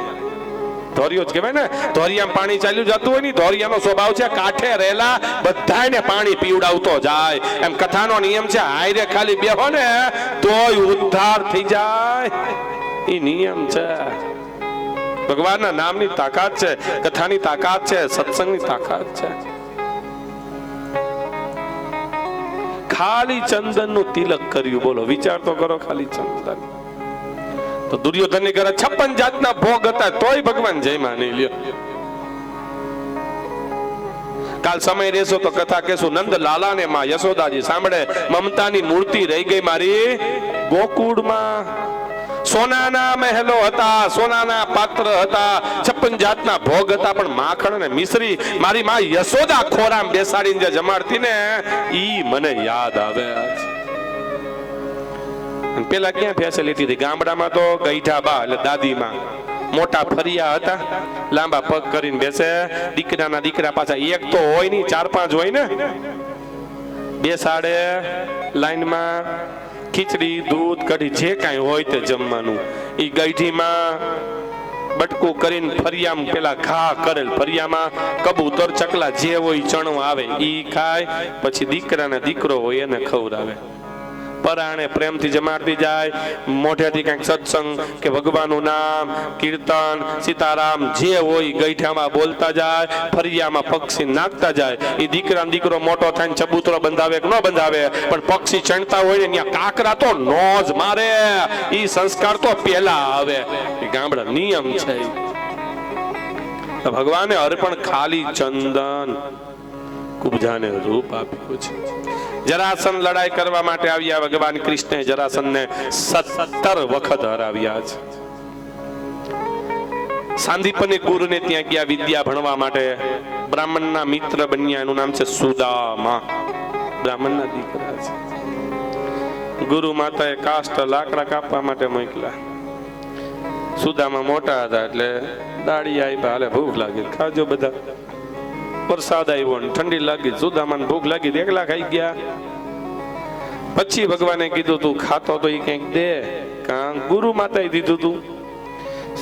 ધોરિયો જ કહેવાય ને. ધોરિયામાં પાણી ચાલ્યું જતું હોય ને, ધોરિયાનો સ્વભાવ છે કાંઠે રહેલા બધાને પાણી પીવડાવતો જાય. એમ કથાનો નિયમ છે, હાયરે ખાલી બેહો ને તોય ઉદ્ધાર થઈ જાય. એ નિયમ છે. ભગવાનના નામની તાકાત છે, કથાની તાકાત છે, સત્સંગની તાકાત છે. ખાલી ચંદનનું તિલક કર્યું. બોલો, વિચાર તો કરો. ખાલી ચંદન. તો દુર્યોધનની ઘરે 56 જાતના ભોગ હતા તોય ભગવાન જયમાં નહીં લ્યો. કાલ સમય રહેશો તો કથા કહેશું. નંદ લાલા ને માં યશોદાજી સાંભળે, મમતાની મૂર્તિ રહી ગઈ મારી ગોકુળમાં. સોનાના મહેલો હતા, સોનાના પાત્ર હતા, 56 જાતના ભોગ હતા, પણ માખણ અને મિશ્રી મારી માં યશોદા ખોરામ બેસાડીને જે જમાડતી ને, ઈ મને યાદ આવે. પેલા ક્યાં ફેસિલિટી હતી? ગામડામાં તો ગઈઠા બા એટલે દાદીમાં મોટા ફરિયા હતા, લાંબા પગ કરીને બેસે. દીકરાના દીકરા પાછા એક તો હોય નહીં, 4-5 હોય ને, બેસાડે લાઈનમાં. ખીચડી દૂધ કઢી જે કાંઈ હોય તે જમવાનું. એ ગઈઢીમાં બટકું કરીને ફરિયામાં પેલા ઘા કરેલ ફરિયામાં કબૂતર ચકલા જે હોય ચણો આવે ઈ ખાય. પછી દીકરાને દીકરો હોય એને ખવડાવે. પરાણે પ્રેમથી જમાડતી જાય. મોઢેથી કંઈક સત્સંગ કે ભગવાનનું નામ કીર્તન સીતારામ જે હોય ગઈઠામાં બોલતા જાય. ફરિયામાં પક્ષી નાખતા જાય. એ દીકરાનો દીકરો મોટો થઈને ચબૂતરો બંધાવે કે ન બંધાવે, પણ પક્ષી ચણતા હોય ને ત્યાં કાકરા તો નો જ મારે. ઈ સંસ્કાર તો પેલા આવે. એ ગામડા નિયમ છે. ભગવાને અર્પણ ખાલી ચંદન કુબજાને રૂપ આપ્યું છે. જરાસન લડાઈ કરવા માટે આવ્યા ભગવાન કૃષ્ણે જરાસનને 17 વખત હરાવ્યા છે. સાંદીપની ગુરુને ત્યાં ગયા વિદ્યા ભણવા માટે. બ્રાહ્મણના મિત્ર બન્યા. એનું નામ છે સુદામા. બ્રાહ્મણના દીકરા છે. ગુરુ માતાએ કાષ્ટ લાકડા કાપવા માટે મોકલ્યા. સુદામા મોટા હતા એટલે દાડી આપ્યા. હાલે ભૂખ લાગી ખાજો બધા. વરસાદ આવ્યો ને ઠંડી લાગી. સુદામાને ભૂખ લાગી એકલા ખાઈ ગયા. પછી ભગવાને કીધું તું ખાતો તો એ કંઈક દે. કાં ગુરુ માતાએ દીધું તું.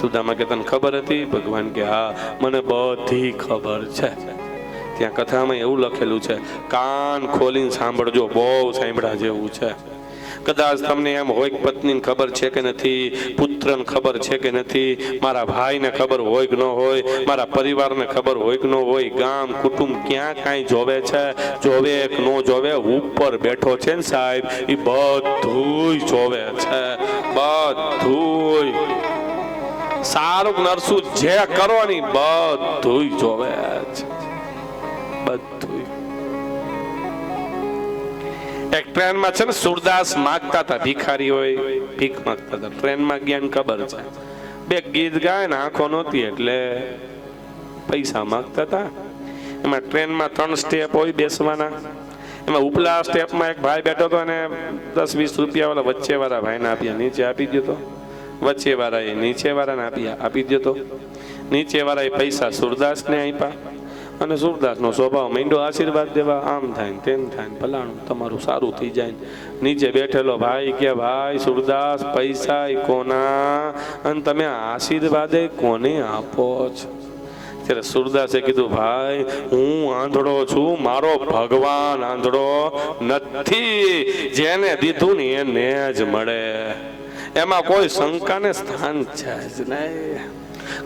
સુદામા કે તને ખબર હતી? ભગવાન કે હા મને બધી ખબર છે. ત્યાં કથામાં એવું લખેલું છે, કાન ખોલીને સાંભળજો, બહુ સાંભળા જેવું છે. કદાચ તમને એમ હોય કે પત્નીને ખબર છે કે નથી, પુત્રને ખબર છે કે નથી, મારા ભાઈને ખબર હોય કે ન હોય, મારા પરિવારને ખબર હોય કે ન હોય, ગામ કુટુંબ ક્યાં કાંઈ જોવે છે, જોવે કે ન જોવે, ઉપર બેઠો છે ને સાહેબ એ બધું જોવે છે. બધું સારું નરસું જે કરો ને બધું જોવે છે. બધું. એક ટ્રેનમાં છે ને સુરદાસ માગતા હતા. ભિખારી હોય ભીખ માગતા હતા. ટ્રેનમાં ગયા ખબર છે, બે ગીત ગાય ને આંખો નહોતી એટલે પૈસા માગતા હતા. એમાં ટ્રેનમાં 3 સ્ટેપ હોય બેસવાના. એમાં ઉપલા સ્ટેપમાં એક ભાઈ બેઠો હતો અને 10-20 રૂપિયા વાળા વચ્ચે વાળા ભાઈને આપ્યા. નીચે આપી દીધો. વચ્ચે વાળા એ નીચે વાળાને આપી દીધો. નીચે વાળા એ પૈસા સુરદાસને આપ્યા. અને સુરદાસનો સ્વભાવ માંડ્યો આશીર્વાદ દેવા. આમ થાય ને તેમ થાય ને ભલાણું તમારું સારું થઈ જાય. નીચે બેઠેલો ભાઈ કે ભાઈ સુરદાસ પૈસા કોના અને તમે આશીર્વાદ કોને આપો છો? ત્યારે સુરદાસે કીધું ભાઈ હું આંધળો છું, મારો ભગવાન આંધળો નથી. જેને દીધું ને એને જ મળે. એમાં કોઈ શંકાને સ્થાન છે જ નહીં.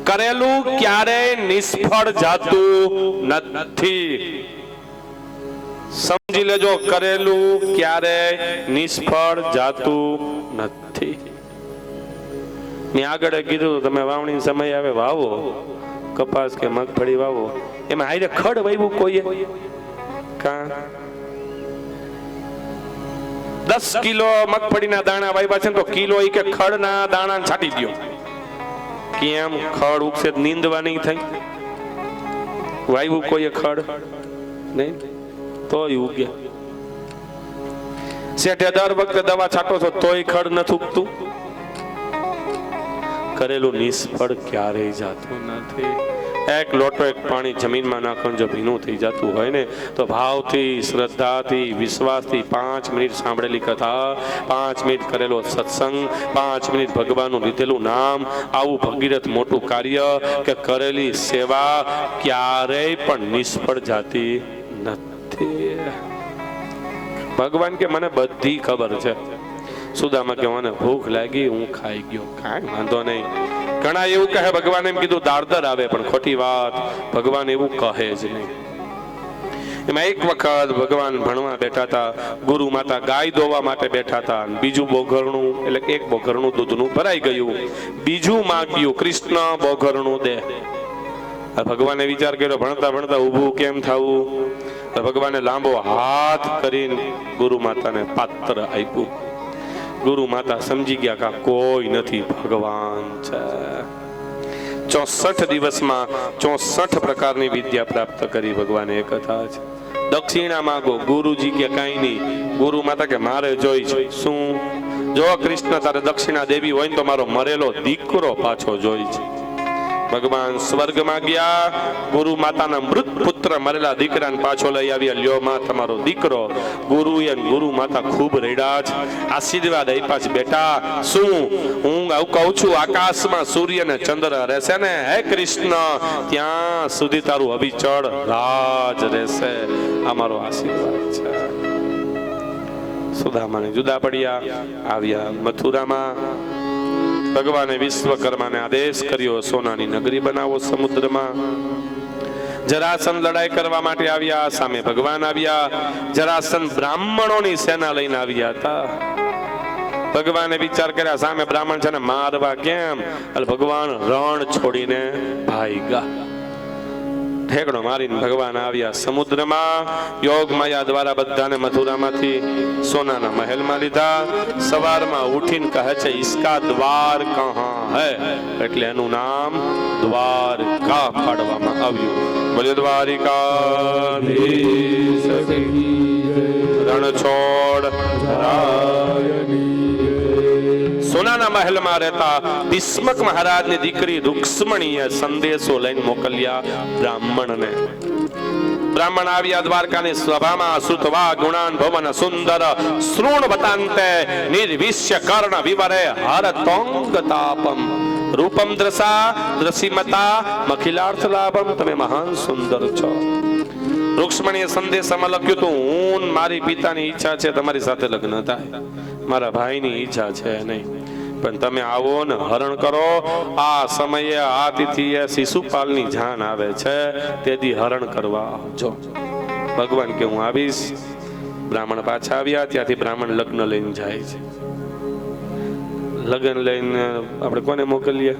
કરેલું ક્યારેય નિષ્ફળ જાતું નથી. સમજી લેજો, કરેલું ક્યારેય નિષ્ફળ જાતું નથી. મેં આગળ કીધું તમે વાવણી સમય આવે વાવો કપાસ કે મગફળી વાવો, એમાં હારે ખડ વાવ્યું કોઈએ? કા 10 કિલો મગફળીના દાણા વાવ્યા છે તો કિલો ઈ કે ખડના દાણા છાંટી દો. કેમ? ખડ ઉગશે નીંદવા નહીં થાય. વાવ્યું કોઈએ ખડ નહીં તોય ઉગે. શેઠે દર વખતે દવા છાંટો છો તોય ખડ નથી ઉગતું. કરેલું નિષ્ફળ ક્યારેય જાતું નથી. એક લોટો એક પાણી જમીનમાં નાખવાનું જો ભીનું થઈ જતું હોય ને તો ભાવથી, શ્રદ્ધાથી, વિશ્વાસથી 5 મિનિટ સાંભળેલી કથા, 5 મિનિટ કરેલો સત્સંગ, 5 મિનિટ ભગવાનનું લીધેલું નામ, આવું ભગીરથ મોટું કાર્ય કે કરેલી સેવા ક્યારેય પણ નિષ્ફળ જાતી નથી. ભગવાન કે મને બધી ખબર છે. સુદામા કે મને ભૂખ લાગી હું ખાઈ ગયો. કાંઈ વાંધો નહીં. ઘણા એવું કહે ભગવાન એમ કીધું દાળદર આવે, પણ ખોટી વાત. ભગવાન એવું કહે જ નહીં. એમાં એક વખત ભગવાન ભણવા બેઠા હતા. ગુરુ માતા ગાય દોવા માટે બેઠા હતા. બીજું બોઘરણું એટલે એક બોઘરણું દૂધનું ભરાઈ ગયું. બીજું માગ્યું કૃષ્ણ બોઘરણું દે. ભગવાને વિચાર કર્યો ભણતા ભણતા ઊભું કેમ થવું. ભગવાને લાંબો હાથ કરીને ગુરુ માતાને પાત્ર આપ્યું. ગુરુ માતા સમજી ગયા કે કોઈ નથી, ભગવાન છે. 64 દિવસમાં 64 પ્રકારની વિદ્યા પ્રાપ્ત કરી. ભગવાને એક કથા છે. દક્ષિણા માંગો. ગુરુજી કે કાંઈ નહીં. ગુરુ માતા કે મારે જોઈ છે. શું? જો કૃષ્ણ તારે દક્ષિણા દેવી હોય ને તો મારો મરેલો દીકરો પાછો જોઈ છે. ભગવાન સ્વર્ગમાં ગયા, ગુરુ માતાના મૃત પુત્ર મરેલા દીકરાને પાછો લઈ આવ્યા. લ્યો માં તમારો દીકરો. ગુરુએ ને ગુરુ માતા ખૂબ રેડા જ આશીર્વાદ આપ્યા છે. બેટા શું હું આવું કહું છું, આકાશમાં સૂર્ય ને ચંદ્ર રહેશે ને હે કૃષ્ણ, ત્યાં સુધી તારું અવિચળ રાજ રહેશે. અમારો આશીર્વાદ છે. સુદામાને જુદા પડ્યા, આવ્યા મથુરામાં. ભગવાને વિશ્વકર્માને આદેશ કર્યો, સોનાની નગરી બનાવો સમુદ્રમાં. જરાસંધ લડાઈ કરવા માટે આવ્યા, સામે ભગવાન આવ્યા. જરાસંધ બ્રાહ્મણોની સેના લઈને આવ્યા હતા. ભગવાને વિચાર કર્યા, સામે બ્રાહ્મણ છે ને મારવા કેમ? એટલે ભગવાન રણ છોડીને ભાગ્યા. ઠેકડો મારીને ભગવાન આવ્યા સમુદ્રમાં. યોગ માયા દ્વારા બધાને મથુરામાંથી સોનાના મહેલમાં લીધા. સવારમાં ઉઠીને કહે છે, ઇસકા દ્વાર કહા હૈ, એટલે એનું નામ દ્વારકા પાડવામાં આવ્યું. બોલ્યો દ્વારિકાધીશ રણછોડ સોનાના મહેલમાં રહેતા ભીષ્મક મહારાજની દીકરી રૂક્ષ્મણીએ સંદેશો લઈને મોકલ્યા બ્રાહ્મણને. બ્રાહ્મણ આવ્યા દ્વારકાની સભામાં. સુતવા ગુણાન ભવન સુંદર શૃણવતાંતે નિર્વિશ્ય કર્ણ વિવરે હરતોંગ તાપમ રૂપમ દ્રસા દ્રસીમતા મખિલાર્થ લાભમ. તમે મહાન સુંદર છો. રૂક્ષ્મણીએ સંદેશામાં લખ્યું હતું, હું મારી પિતાની ઈચ્છા છે તમારી સાથે લગ્ન થાય, મારા ભાઈની ઈચ્છા છે નહીં, પણ તમે આવો ને હરણ કરો. આ સમયે આ તિથિએ શિશુપાલની જાન આવે છે, તેથી હરણ કરવા આવજો. ભગવાન કે હું આવીશ. બ્રાહ્મણ પાછા આવ્યા. ત્યાંથી બ્રાહ્મણ લગ્ન લઈને જાય છે. લગ્ન લઈને આપણે કોને મોકલીએ?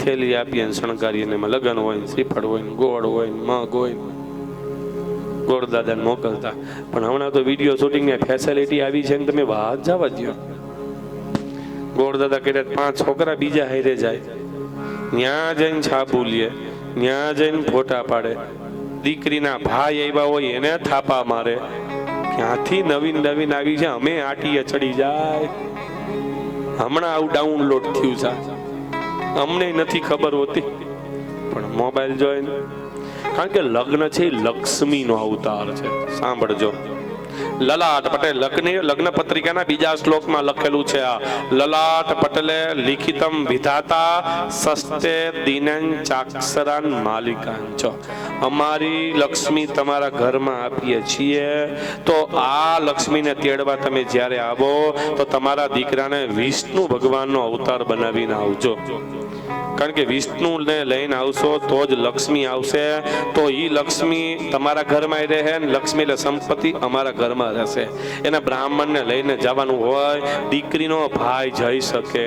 થેલી આપીએ ને શણગારીએ. એમાં લગ્ન હોય, શ્રીફળ હોય, ગોળ હોય, મગ હોય, ગોળ દાદાને મોકલતા. પણ હમણાં તો વિડીયો શૂટિંગની ફેસિલિટી આવી છે ને તમે વાત જવા દો. ગોળ દાદા કરે 5 છોકરા બીજા હારે જાય, ત્યાં જઈને છાપુ લે, ત્યાં જઈને ફોટા પાડે. દીકરીના ભાઈ આવ્યા હોય એને થાપા મારે. ક્યાંથી નવીન નવીન આવી છે, અમે આટીએ ચડી જાય. હમણાં આવું ડાઉનલોડ થયું છે, અમને નથી ખબર હોતી, પણ મોબાઈલ જોઈને. કારણ કે લગ્ન છે એ લક્ષ્મીનો અવતાર છે. સાંભળજો, લલાટ પટેલ લગ્ન પત્રિકાના બીજા શ્લોકમાં લખેલું છે. આ લલાટ પટેલે લિખિતમ વિધાતા સસ્તે દિનં ચાક્ષરાન માલિકાન ચ. અમારી લક્ષ્મી તમારા ઘરમાં આપીએ છીએ, તો આ લક્ષ્મીને તેડવા તમે જ્યારે આવો તો તમારા દીકરાને વિષ્ણુ ભગવાનનો અવતાર બનાવીને આવજો. કારણ કે વિષ્ણુને લઈને આવશો તો જ લક્ષ્મી આવશે. તો ઈ લક્ષ્મી તમારા ઘરમાં રહે ને લક્ષ્મી એટલે સંપત્તિ અમારા ઘરમાં રહેશે. એના બ્રાહ્મણને લઈને જવાનું હોય, દીકરીનો ભાઈ જઈ શકે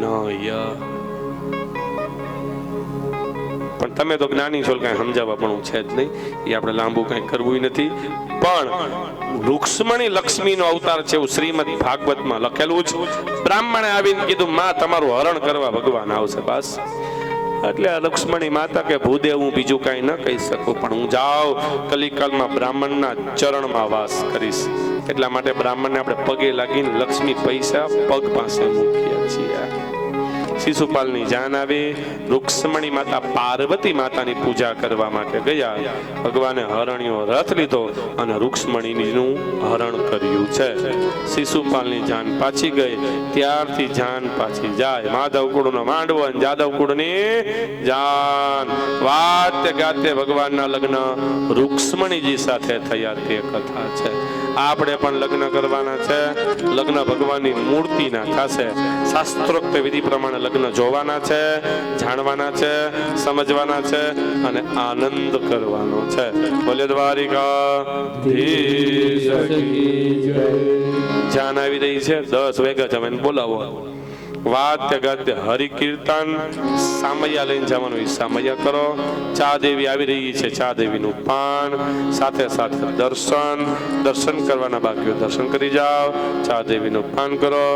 નહીં. પણ તમે તો જ્ઞાની છો, કઈ સમજાવવા પણ છે જ નહીં. એ આપણે લાંબુ કઈ કરવું નથી. પણ રૂક્ષ્મણી લક્ષ્મીનો અવતાર છે એવું શ્રીમદ ભાગવતમાં લખેલું છે. બ્રાહ્મણે આવીને કીધું, માં તમારું હરણ કરવા ભગવાન આવશે. બસ એટલે લક્ષ્મણી માતા કે ભૂદેવ હું બીજું કઈ ન કહી શકું, પણ હું જાઉં કલિકાલમાં બ્રાહ્મણના ચરણમાં વાસ કરીશ. એટલા માટે બ્રાહ્મણને આપણે પગે લાગીને લક્ષ્મી પૈસા પગ પાસે મૂકીએ છીએ. શિશુપાલની જાન આવી. રૂક્ષ્મણી માતા પાર્વતી માતાની પૂજા કરવા માટે ગયા. ભગવાને હરણ્યો રથ લીધો અને રૂક્ષ્મણીનું હરણ કર્યું છે. શિશુપાલની જાન પાછી ગઈ. ત્યારથી જાન પાછી જાય. માધવ કુળનો માંડવો અને જાદવ કુળની જાન. વાતે ગાતે ભગવાનના લગ્ન રૂક્ષ્મણીજી સાથે થયા તે કથા છે. આપણે પણ લગ્ન કરવાના છે. લગ્ન ભગવાનની મૂર્તિના થશે. શાસ્ત્રોક્ત વિધિ પ્રમાણે લગ્ન જોવાના છે, જાણવાના છે, સમજવાના છે અને આનંદ કરવાનો છે. બોલે દ્વારિકાધીશ. જાન આવી રહી છે. 10 વાગ્યા જમીન બોલાવો. વાદ્ય ગાદ્ય હરિકીર્તન સામૈયા લઈને જવાનું, સામૈયા કરો. ચા દેવી આવી રહી છે, ચા દેવીનું પાન, સાથે સાથે દર્શન કરવાના બાકી દર્શન કરી જાઓ. ચા દેવીનું પાન કરો.